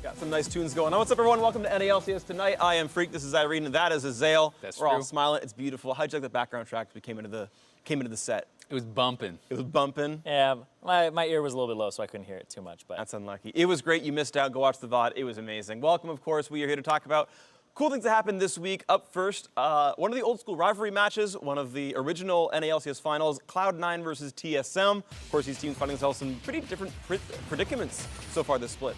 Got some nice tunes going on. What's up, everyone? Welcome to NALCS tonight. I am Freak. This is Irene, and that is Azael. We're all smiling. It's beautiful. How'd you like the background track as we came into the set? It was bumping. It was bumping. Yeah, my ear was a little bit low, so I couldn't hear it too much. But that's unlucky. It was great. You missed out. Go watch the VOD. It was amazing. Welcome, of course. We are here to talk about cool things that happened this week. Up first, one of the old school rivalry matches, one of the original NALCS finals, Cloud9 versus TSM. Of course, these teams finding themselves in pretty different predicaments so far this split.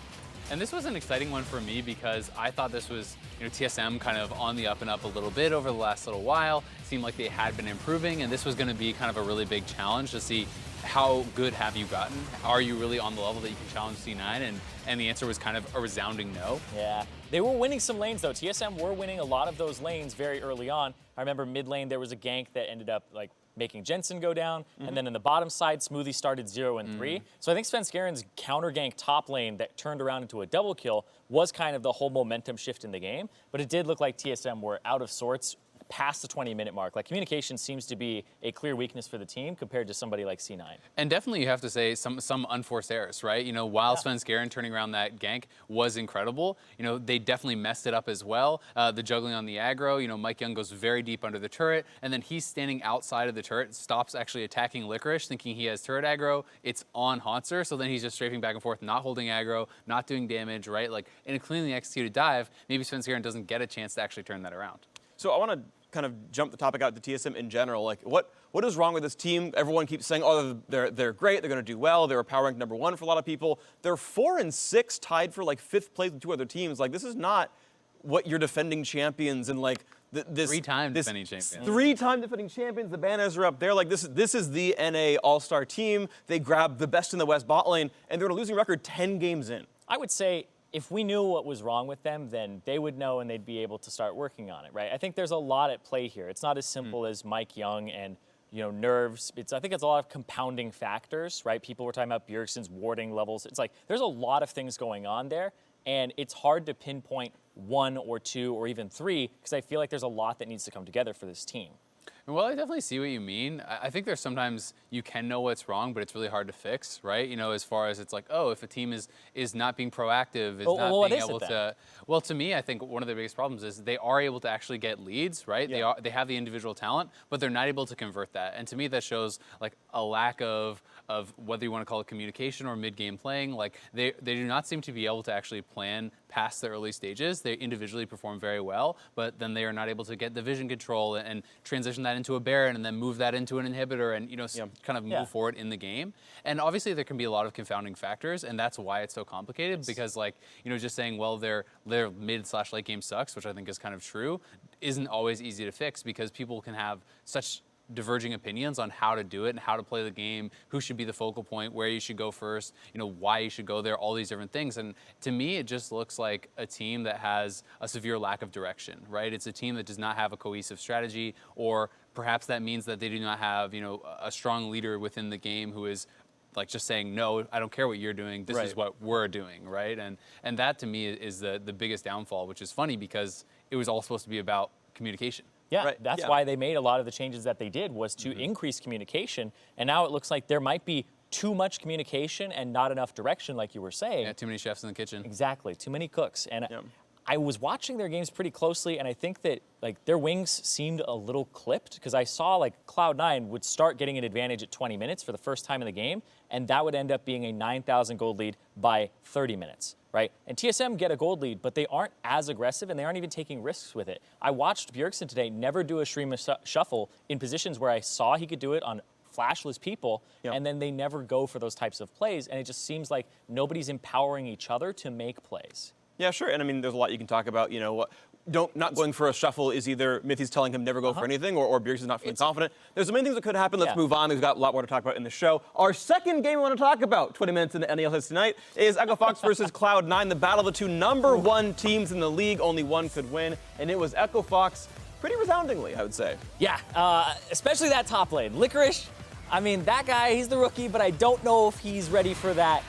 And this was an exciting one for me because I thought this was, TSM kind of on the up and up a little bit over the last little while. Seemed like they had been improving, and this was going to be kind of a really big challenge to see how good have you gotten? Are you really on the level that you can challenge C9? And the answer was kind of a resounding no. Yeah, they were winning some lanes though. TSM were winning a lot of those lanes very early on. I remember mid lane there was a gank that ended up like making Jensen go down, and then in the bottom side, Smoothie started 0 and 3. So I think Svenskaren's counter gank top lane that turned around into a double kill was kind of the whole momentum shift in the game, but it did look like TSM were out of sorts past the 20-minute mark. Like, communication seems to be a clear weakness for the team compared to somebody like C9. And definitely you have to say some unforced errors, right? While Svenskeren turning around that gank was incredible, they definitely messed it up as well. The juggling on the aggro, Mike Young goes very deep under the turret, and then he's standing outside of the turret, stops actually attacking LickRish, thinking he has turret aggro. It's on Hauntzer, so then he's just strafing back and forth, not holding aggro, not doing damage, right? Like, in a cleanly executed dive, maybe Svenskeren doesn't get a chance to actually turn that around. So I want to kind of jump the topic out to TSM in general. Like, what is wrong with this team? Everyone keeps saying, oh, they're great, they're going to do well. They were power ranked #1 for a lot of people. They're 4 and 6, tied for like 5th place with 2 other teams. Like, this is not what you're defending champions and like this 3-time defending champions. 3-time defending champions. The banners are up there. Like, this is the NA All-Star team. They grabbed the best in the West bot lane, and they're on a losing record 10 games in. I would say, if we knew what was wrong with them, then they would know and they'd be able to start working on it, right? I think there's a lot at play here. It's not as simple as Mike Young and nerves. I think it's a lot of compounding factors, right? People were talking about Bjergsen's warding levels. It's like there's a lot of things going on there, and it's hard to pinpoint 1 or 2 or even 3 because I feel like there's a lot that needs to come together for this team. Well, I definitely see what you mean. I think there's sometimes you can know what's wrong, but it's really hard to fix, right? As far as it's like, oh, if a team is not being proactive, is not being able to. Well, to me, I think one of the biggest problems is they are able to actually get leads, right? Yeah. They have the individual talent, but they're not able to convert that. And to me, that shows like a lack of whether you want to call it communication or mid-game playing. Like they do not seem to be able to actually plan past the early stages. They individually perform very well, but then they are not able to get the vision control and transition that into a Baron and then move that into an inhibitor and kind of move forward in the game. And obviously there can be a lot of confounding factors, and that's why it's so complicated because like just saying, well, their mid/late game sucks, which I think is kind of true, isn't always easy to fix because people can have such diverging opinions on how to do it and how to play the game, who should be the focal point, where you should go first, why you should go there, all these different things. And to me, it just looks like a team that has a severe lack of direction, right? It's a team that does not have a cohesive strategy, or perhaps that means that they do not have, a strong leader within the game who is like just saying, no, I don't care what you're doing, this is what we're doing, right? And that to me is the biggest downfall, which is funny because it was all supposed to be about communication. Yeah, that's why they made a lot of the changes that they did was to increase communication. And now it looks like there might be too much communication and not enough direction, like you were saying. Yeah, too many chefs in the kitchen. Exactly, too many cooks. And I was watching their games pretty closely, and I think that like their wings seemed a little clipped because I saw like Cloud9 would start getting an advantage at 20 minutes for the first time in the game, and that would end up being a 9,000 gold lead by 30 minutes. Right? And TSM get a gold lead, but they aren't as aggressive and they aren't even taking risks with it. I watched Bjergsen today never do a stream shuffle in positions where I saw he could do it on flashless people, and then they never go for those types of plays, and it just seems like nobody's empowering each other to make plays. Yeah, sure. And I mean, there's a lot you can talk about. Not going for a shuffle is either Mithy's telling him never go for anything, or Bjergsen's not feeling confident. There's many things that could happen. Let's move on. We've got a lot more to talk about in the show. Our second game we want to talk about, 20 minutes in the NALCS tonight, is Echo Fox versus Cloud9, the battle of the two #1 teams in the league. Only one could win, and it was Echo Fox pretty resoundingly, I would say. Yeah, especially that top lane. LickRish, I mean, that guy, he's the rookie, but I don't know if he's ready for that.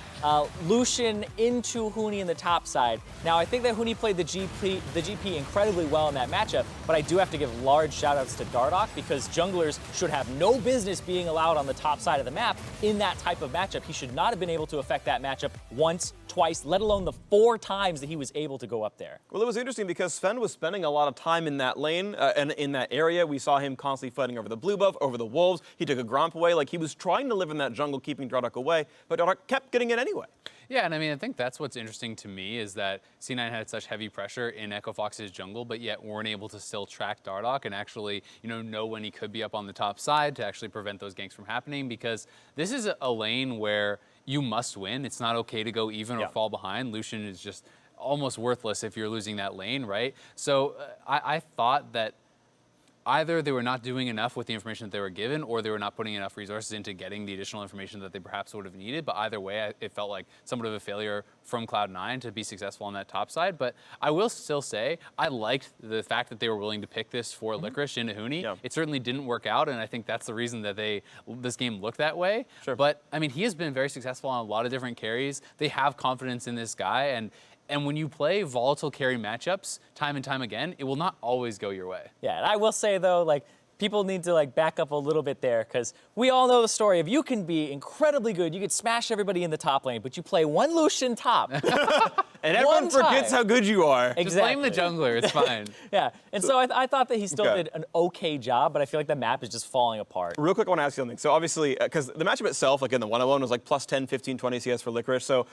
Lucian into Huni in the top side. Now, I think that Huni played the GP incredibly well in that matchup, but I do have to give large shout-outs to Dardoch because junglers should have no business being allowed on the top side of the map in that type of matchup. He should not have been able to affect that matchup once, twice, let alone the 4 times that he was able to go up there. Well, it was interesting because Sven was spending a lot of time in that lane and in that area. We saw him constantly fighting over the blue buff, over the wolves. He took a Gromp away. Like, he was trying to live in that jungle, keeping Dardoch away, but Dardoch kept getting it anyway. anyway. Yeah, and I mean, I think that's what's interesting to me is that C9 had such heavy pressure in Echo Fox's jungle, but yet weren't able to still track Dardoch and actually, know when he could be up on the top side to actually prevent those ganks from happening, because this is a lane where you must win. It's not okay to go even or fall behind. Lucian is just almost worthless if you're losing that lane, right? So I thought that either they were not doing enough with the information that they were given, or they were not putting enough resources into getting the additional information that they perhaps would have needed. But either way, it felt like somewhat of a failure from Cloud9 to be successful on that top side. But I will still say I liked the fact that they were willing to pick this for Licorice into Huni. Yeah. It certainly didn't work out, and I think that's the reason that this game looked that way. Sure. But I mean, he has been very successful on a lot of different carries. They have confidence in this guy, and when you play volatile carry matchups time and time again, it will not always go your way. Yeah, and I will say though, like, people need to back up a little bit there, because we all know the story of you can be incredibly good, you could smash everybody in the top lane, but you play one Lucian top. And everyone forgets how good you are. Exactly. Just blame the jungler, it's fine. Yeah, and so I thought that he still did an okay job, but I feel like the map is just falling apart. Real quick, I want to ask you something. So obviously, because the matchup itself, like in the 1-on-1, was like plus 10, 15, 20 CS for Licorice. So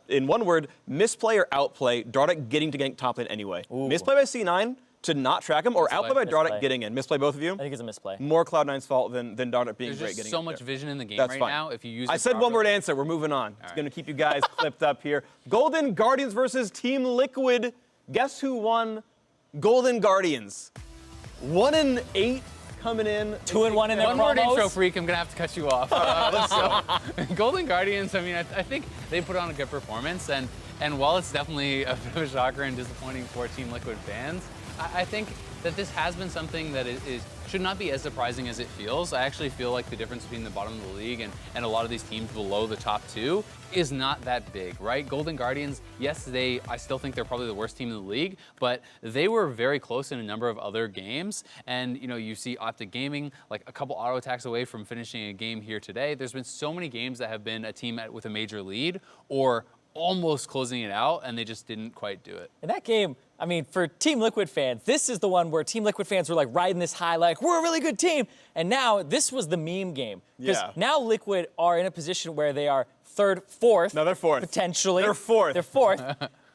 in one word, misplay or outplay, Dardoch getting to gank top lane anyway. Ooh. Misplay by C9 to not track him, or outplay by Dardoch getting in. Misplay both of you? I think it's a misplay. More Cloud9's fault than Dardoch being There's great just getting so in much there. vision in the game That's right fine. now. If you use I said one word answer. We're moving on. It's going to keep you guys clipped up here. Golden Guardians versus Team Liquid. Guess who won? Golden Guardians. 1-8 coming in. 2-1 in their One word promos. intro, freak. I'm going to have to cut you off. Let's go. Golden Guardians, I mean, I think they put on a good performance. And while it's definitely a bit of a shocker and disappointing for Team Liquid fans, I think that this has been something that should not be as surprising as it feels. I actually feel like the difference between the bottom of the league and a lot of these teams below the top two is not that big, right? Golden Guardians, yes, I still think they're probably the worst team in the league, but they were very close in a number of other games. And you see OpTic Gaming like a couple auto attacks away from finishing a game here today. There's been so many games that have been a team with a major lead or almost closing it out, and they just didn't quite do it. In that game, I mean, for Team Liquid fans, this is the one where Team Liquid fans were like riding this high, like, we're a really good team. And now this was the meme game. Because now Liquid are in a position where they are third, fourth. No, they're fourth. Potentially. They're fourth. They're fourth.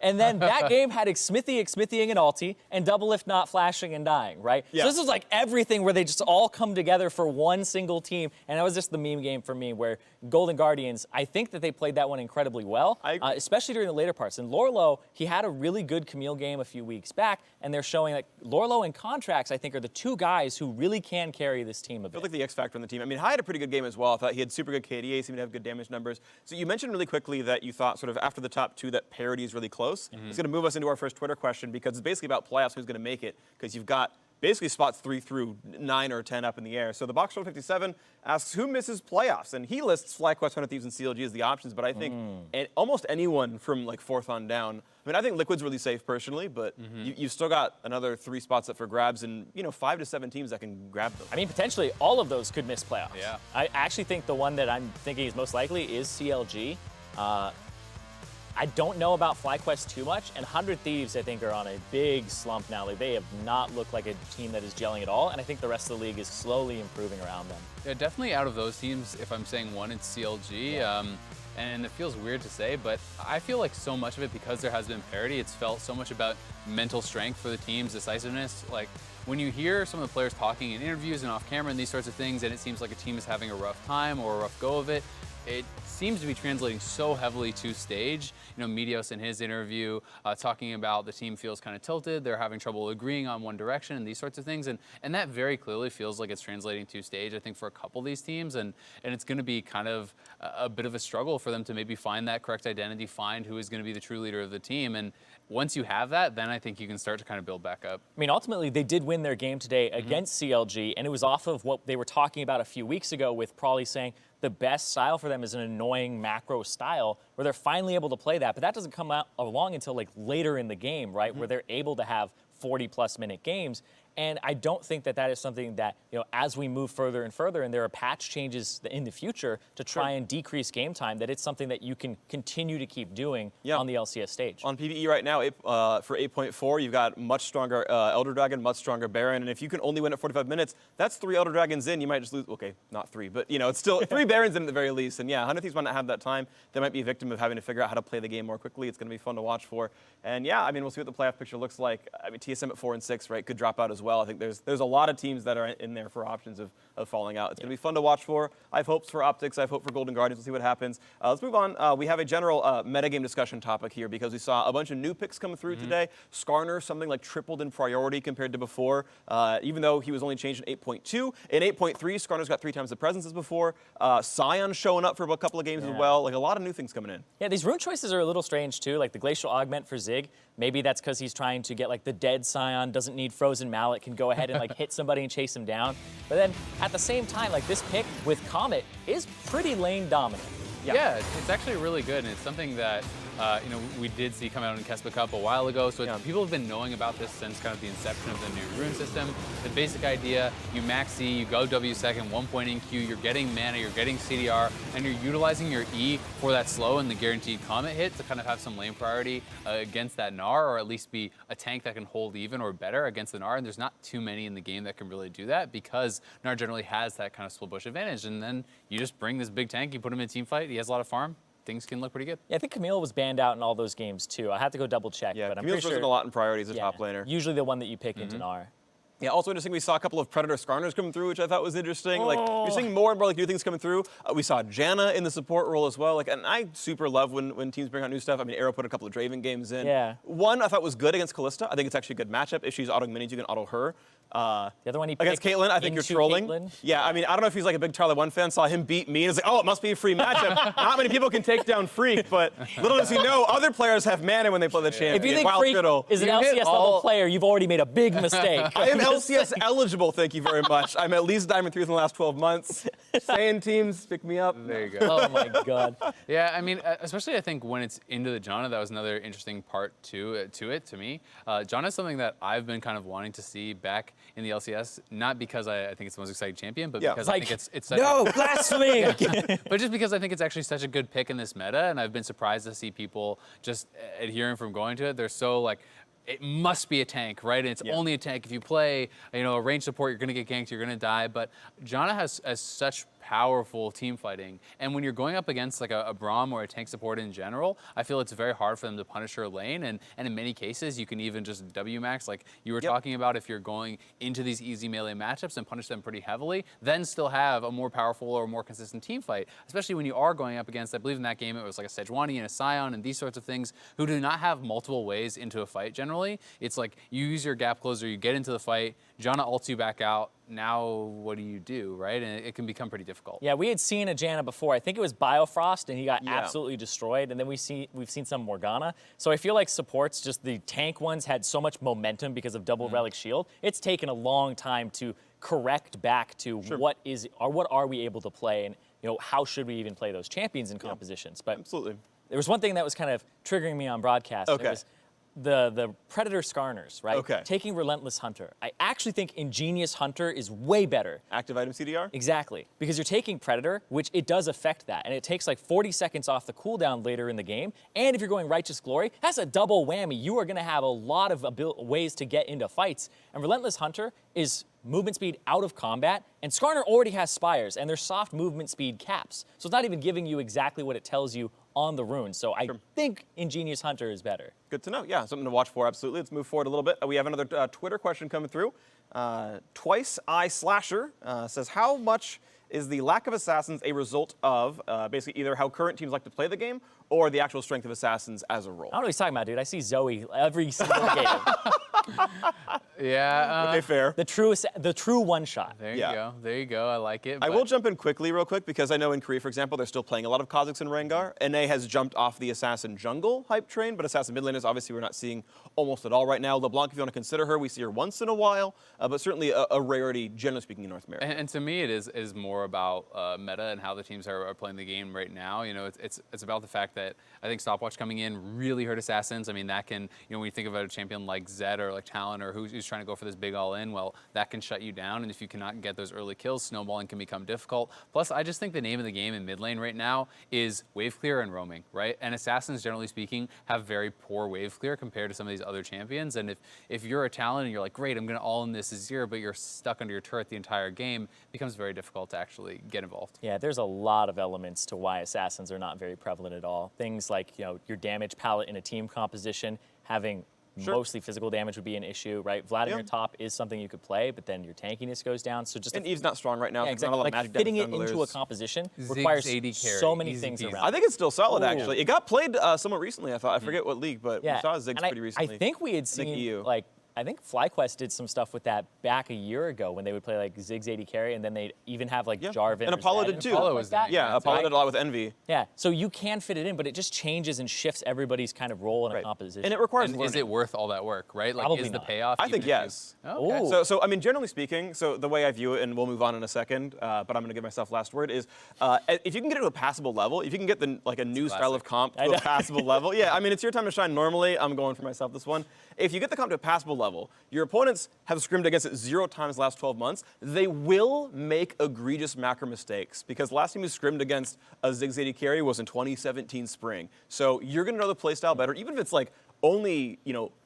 And then that game had Xmithying an ulti, and double if not flashing and dying, right? Yeah. So this was like everything where they just all come together for one single team, and that was just the meme game for me, where Golden Guardians, I think that they played that one incredibly well, especially during the later parts. And Lorlo, he had a really good Camille game a few weeks back, and they're showing that Lorlo and Contracts, I think, are the two guys who really can carry this team a bit. I feel like the X factor on the team. I mean, Hai had a pretty good game as well. I thought he had super good KDA, seemed to have good damage numbers. So you mentioned really quickly that you thought sort of after the top two that parity is really close. It's going to move us into our first Twitter question, because it's basically about playoffs, who's going to make it, because you've got basically spots 3 through 9 or 10 up in the air. So the Box57 asks, who misses playoffs? And he lists Flyquest, 100 Thieves, and CLG as the options, but I think almost anyone from like 4th on down. I mean, I think Liquid's really safe personally, but you've still got another 3 spots up for grabs, and 5 to 7 teams that can grab them. I mean, potentially all of those could miss playoffs. Yeah. I actually think the one that I'm thinking is most likely is CLG. I don't know about Flyquest too much, and 100 Thieves, I think, are on a big slump now. Like, they have not looked like a team that is gelling at all, and I think the rest of the league is slowly improving around them. Yeah, definitely out of those teams, if I'm saying one, it's CLG. Yeah. And it feels weird to say, but I feel like so much of it, because there has been parity, it's felt so much about mental strength for the teams, decisiveness. Like, when you hear some of the players talking in interviews and off camera and these sorts of things, and it seems like a team is having a rough time or a rough go of it, it seems to be translating so heavily to stage. Medios in his interview talking about the team feels kind of tilted, they're having trouble agreeing on one direction and these sorts of things. And that very clearly feels like it's translating to stage, I think, for a couple of these teams. And it's going to be kind of a bit of a struggle for them to maybe find that correct identity, find who is going to be the true leader of the team. And once you have that, then I think you can start to kind of build back up. I mean, ultimately, they did win their game today against CLG, and it was off of what they were talking about a few weeks ago with Prawley saying the best style for them is an annoying macro style, where they're finally able to play that. But that doesn't come out along until like later in the game, right, where they're able to have 40-plus minute games. And I don't think that that is something that, as we move further and further, and there are patch changes in the future to try and decrease game time, that it's something that you can continue to keep doing on the LCS stage. On PvE right now, for 8.4, you've got much stronger Elder Dragon, much stronger Baron, and if you can only win at 45 minutes, that's 3 Elder Dragons in. You might just lose. Okay, not 3, but it's still 3 Barons in at the very least. And yeah, 100 Thieves might not have that time. They might be a victim of having to figure out how to play the game more quickly. It's going to be fun to watch for. And yeah, I mean, we'll see what the playoff picture looks like. I mean, TSM at 4 and 6, right, could drop out as well. I think there's a lot of teams that are in there for options of falling out. It's going to be fun to watch for. I have hopes for OpTic. I have hope for Golden Guardians. We'll see what happens. Let's move on. We have a general metagame discussion topic here because we saw a bunch of new picks come through today. Skarner, something like tripled in priority compared to before, even though he was only changed in 8.2. In 8.3, Skarner's got 3 times the presence as before. Sion showing up for a couple of games as well. Like a lot of new things coming in. Yeah, these rune choices are a little strange too. Like the Glacial Augment for Zig. Maybe that's because he's trying to get like the dead Sion, doesn't need Frozen Mallet, can go ahead and like hit somebody and chase him down. But then at the same time, like this pick with Comet is pretty lane dominant. Yeah, it's actually really good, and it's something that we did see come out in Kespa Cup a while ago. So people have been knowing about this since kind of the inception of the new rune system. The basic idea: you max C, you go W second, 1 point in Q, you're getting mana, you're getting CDR, and you're utilizing your E for that slow and the guaranteed Comet hit to kind of have some lane priority against that Gnar, or at least be a tank that can hold even or better against the Gnar. And there's not too many in the game that can really do that because Gnar generally has that kind of split bush advantage. And then you just bring this big tank, you put him in a team fight, he has a lot of farm. Things can look pretty good. Yeah, I think Camille was banned out in all those games too. I have to go double check, but I'm Camille's pretty sure a lot in priority as a top laner. Usually the one that you pick into Gnar. Yeah, also interesting, we saw a couple of Predator Skarners come through, which I thought was interesting. Like, you're seeing more and more like new things coming through. We saw Janna in the support role as well. Like, and I super love when teams bring out new stuff. I mean, Arrow put a couple of Draven games in. Yeah. One I thought was good against Callista. I think it's actually a good matchup. If she's autoing minis, you can auto her. The other one he against Caitlyn, I think you're trolling. Caitlyn. Yeah, I mean, I don't know if he's like a big Charlie 1 fan, saw him beat me, and it's like, oh, it must be a free matchup. Not many people can take down Freak, but little does he know, other players have mana when they play the champion. If you think Freak is an LCS level player, you've already made a big mistake. I am LCS eligible, thank you very much. I'm at least Diamond 3 in the last 12 months. Saying teams, pick me up. There you go. Oh my God. Yeah, I mean, especially I think when it's into the Janna, that was another interesting part to me. Janna is something that I've been kind of wanting to see back in the LCS, not because I think it's the most exciting champion, but because I think it's such blasphemy! But just because I think it's actually such a good pick in this meta, and I've been surprised to see people just adhering from going to it. They're so like, it must be a tank, right? And it's only a tank. If you play, a range support, you're gonna get ganked, you're gonna die. But Janna has such powerful team fighting. And when you're going up against like a Braum or a tank support in general, I feel it's very hard for them to punish her lane. And in many cases, you can even just W-max, like you were talking about, if you're going into these easy melee matchups and punish them pretty heavily, then still have a more powerful or more consistent team fight. Especially when you are going up against, I believe in that game, it was like a Sejuani and a Sion and these sorts of things who do not have multiple ways into a fight generally. It's like you use your gap closer, you get into the fight, Janna ults you back out, now what do you do, right? And it can become pretty difficult. Yeah, we had seen a Janna before. I think it was Biofrost, and he got absolutely destroyed. And then we've seen some Morgana. So I feel like supports, just the tank ones, had so much momentum because of double Relic Shield. It's taken a long time to correct back to what are we able to play, and how should we even play those champions in compositions. But absolutely, there was one thing that was kind of triggering me on broadcast. Okay. And it was the Predator Skarners, right? Okay. Taking Relentless Hunter. I actually think Ingenious Hunter is way better. Active item CDR? Exactly. Because you're taking Predator, which it does affect that. And it takes like 40 seconds off the cooldown later in the game. And if you're going Righteous Glory, that's a double whammy. You are going to have a lot of ways to get into fights. And Relentless Hunter is movement speed out of combat, and Skarner already has Spires, and they're soft movement speed caps. So it's not even giving you exactly what it tells you on the rune. So I think Ingenious Hunter is better. Good to know. Yeah, something to watch for, absolutely. Let's move forward a little bit. We have another Twitter question coming through. Twice I Slasher says, how much is the lack of assassins a result of basically either how current teams like to play the game or the actual strength of assassins as a role? I don't know what he's talking about, dude. I see Zoe every single game. Yeah. Okay, fair. The true one shot. There you go. There you go. I like it. I will jump in quickly, real quick, because I know in Korea, for example, they're still playing a lot of Kha'Zix and Rengar. NA has jumped off the assassin jungle hype train, but assassin mid laners, obviously, we're not seeing almost at all right now. LeBlanc, if you want to consider her, we see her once in a while, but certainly a rarity, generally speaking, in North America. And to me, it is more about meta and how the teams are playing the game right now. It's about the fact that I think Stopwatch coming in really hurt assassins. I mean, that can, when you think about a champion like Zed or like Talon or who's trying to go for this big all-in, well, that can shut you down. And if you cannot get those early kills, snowballing can become difficult. Plus, I just think the name of the game in mid lane right now is wave clear and roaming, right? And assassins, generally speaking, have very poor wave clear compared to some of these other champions. And if you're a Talon and you're like, great, I'm going to all-in this Azir, but you're stuck under your turret the entire game, it becomes very difficult to actually get involved. Yeah, there's a lot of elements to why assassins are not very prevalent at all. Things like, you know, your damage palette in a team composition, having mostly physical damage would be an issue, right? Vladimir top is something you could play, but then your tankiness goes down. So just Eve's not strong right now. Yeah, exactly. Like fitting it into a composition requires so many things around. I think it's still solid, actually. It got played somewhat recently, I thought. I forget what league, but we saw Ziggs pretty recently. I think we had seen, like, I think Flyquest did some stuff with that back a year ago when they would play like Ziggs AD carry, and then they'd even have like Jarvan. And Apollo did too. Apollo did a lot with Envy. Yeah, so you can fit it in, but it just changes and shifts everybody's kind of role in a composition. And it requires learning. Is it worth all that work, right? Like, Probably is the not. payoff? I think yes. Okay. So I mean, generally speaking, so the way I view it, and we'll move on in a second, but I'm going to give myself last word, is if you can get it to a passable level, if you can get a new style of comp to a passable level, I mean, it's your time to shine normally. I'm going for myself this one. If you get the comp to a passable level, your opponents have scrimmed against it 0 times the last 12 months. They will make egregious macro mistakes because last time you scrimmed against a Ziggs AD carry was in 2017 spring. So you're going to know the playstyle better, even if it's like only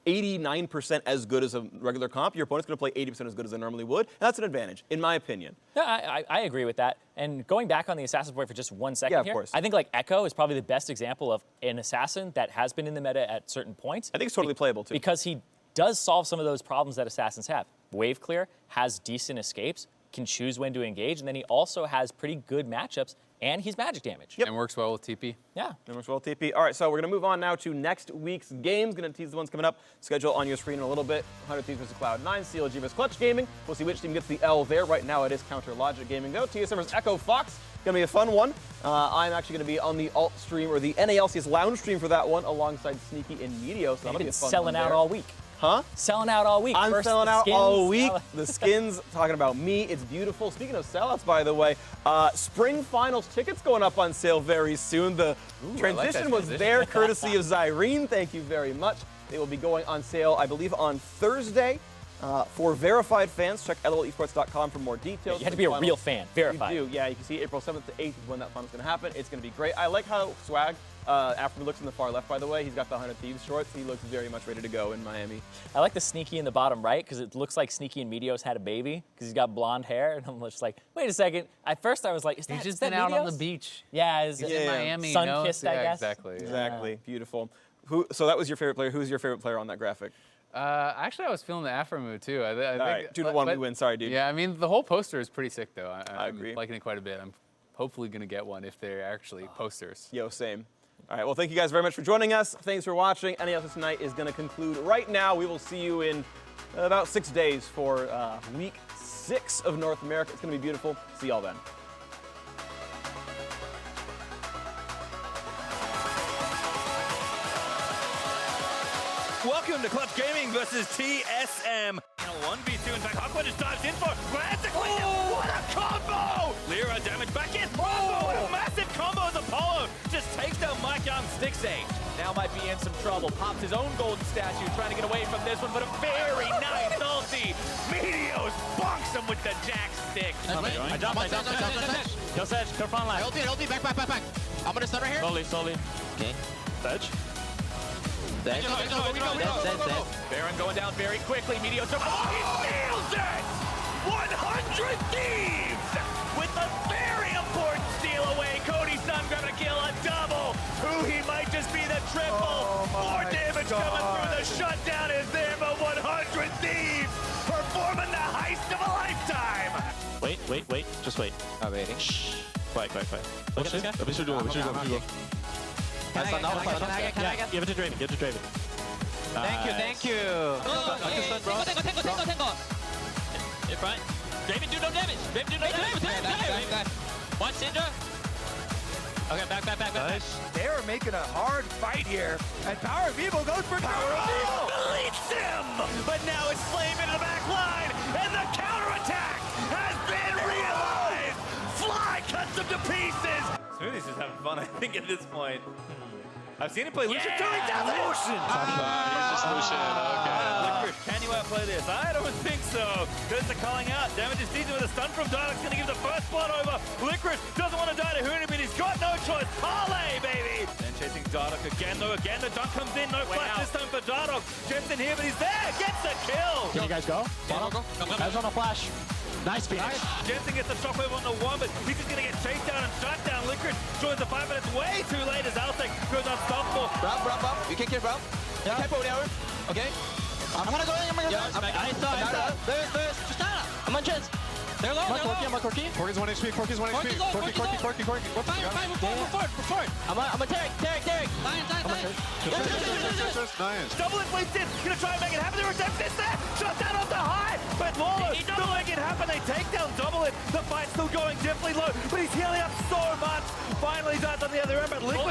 89% as good as a regular comp. Your opponent's going to play 80% as good as they normally would, and that's an advantage, in my opinion. Yeah, I agree with that. And going back on the assassin point for just 1 second here, I think like Echo is probably the best example of an assassin that has been in the meta at certain points. I think it's totally playable too. Because he does solve some of those problems that assassins have. Wave clear, has decent escapes, can choose when to engage, and then he also has pretty good matchups, and he's magic damage. And works well with TP. Yeah. And works well with TP. All right, so we're going to move on now to next week's games. Going to tease the ones coming up. Schedule on your screen in a little bit. 100 Thieves vs. Cloud9, CLG vs. Clutch Gaming. We'll see which team gets the L there. Right now it is Counter Logic Gaming, though. TSM vs. Echo Fox. Going to be a fun one. I'm actually going to be on the alt stream, or the NALCS lounge stream for that one, alongside Sneaky and Meteor. So that'll be a fun selling one out there. all week. Huh? Selling out all week. I'm First, selling out skins, all week. The skins, talking about me. It's beautiful. Speaking of sellouts, by the way, spring finals tickets going up on sale very soon. The transition was there courtesy of Zyrene. Thank you very much. They will be going on sale, I believe, on Thursday. For verified fans, check LOLesports.com for more details. You have to be a real fan, verified. You do, yeah. You can see April 7th to 8th is when that final's going to happen. It's going to be great. I like how Swag, after he looks in the far left, by the way, he's got the 100 Thieves shorts. He looks very much ready to go in Miami. I like the Sneaky in the bottom right because it looks like Sneaky and Meteos had a baby because he's got blonde hair, and I'm just like, wait a second. At first I was like, is that He's just is that been out on Meteos? the beach. Yeah, He's in Miami. Sun-kissed, I guess. Exactly. Beautiful. So that was your favorite player. Who's your favorite player on that graphic? Actually, I was feeling the Afro mood too. I think, all right, 2-1 we win. Sorry, dude. Yeah, I mean, the whole poster is pretty sick, though. I agree. I'm liking it quite a bit. I'm hopefully going to get one if they're actually posters. Yo, same. All right, well, thank you guys very much for joining us. Thanks for watching. NALCS Tonight is going to conclude right now. We will see you in about 6 days for week 6 of North America. It's going to be beautiful. See y'all then. Welcome to Clutch Gaming versus TSM. In a 1v2, in fact, Aqua just dives in for classic. What a combo! Lyra damage back in. What a massive combo as Apollo just takes down Mike Young. Stixay now might be in some trouble. Pops his own golden statue, trying to get away from this one, but a very nice ulti. Meteos bonks him with the jack stick. I jumped. Yo, Sej, go front line. Ulti, back. I'm gonna start right here. Slowly. Okay. Sej. Baron going down very quickly. Meteos he nails it! 100 Thieves! With a very important steal away. Cody's son grabbing a kill, a double. Ooh, he might just be the triple. More damage coming through. The shutdown is there, but 100 Thieves performing the heist of a lifetime. Wait. Just wait. I'm waiting. Quiet. Look at this guy. Let me show you. Can I get? Give it to Draven. Thank you. Tango. In front. Draven do no damage. One Syndra. Okay, back. Nice. They are making a hard fight here, and PowerOfEvil goes for PowerOfEvil. Bleeds him! But now it's Flame into the back line, and the counterattack has been realized! Fly cuts him to pieces! Smoothie's just having fun, I think, at this point. I've seen him play Lucian. Lucian! Lucian! Lucian, okay. Can you outplay this? I don't think so. There's the calling out. Damage is decent with a stun from Dardoch's going to give the first blood over. FLICKR doesn't want to die to Huni, but he's got no choice. Parlay, baby! Then chasing Dardoch again, though. Again, the dunk comes in. No flash this time for Dardoch. Jensen here, but he's there. Gets the kill. Can you guys go? Go. Guys on the flash. Nice finish. Nice. Jensen gets the shockwave on the one, but he's just going to get chased down and shot down. FLICKR joins the fight, but it's way too late as ADC goes unstoppable. Braum. You can kill Braum. Yeah. You can pull down. Okay. I'm gonna go in. I saw. There's. Just I'm on chance. They're low. I'm on Corky. Corky's 1 HP. Corky's 1 HP. Corky. We're fine. We're forward. I'm a Derek. Lion. Nice. Double it, bleeds in. Gonna try and make it happen. The redemption is there. Shot down off the high. But Lawler still make it happen. They take down double it. The fight's still going definitely low, but he's healing up so much. Finally dies on the other end, but FLICKR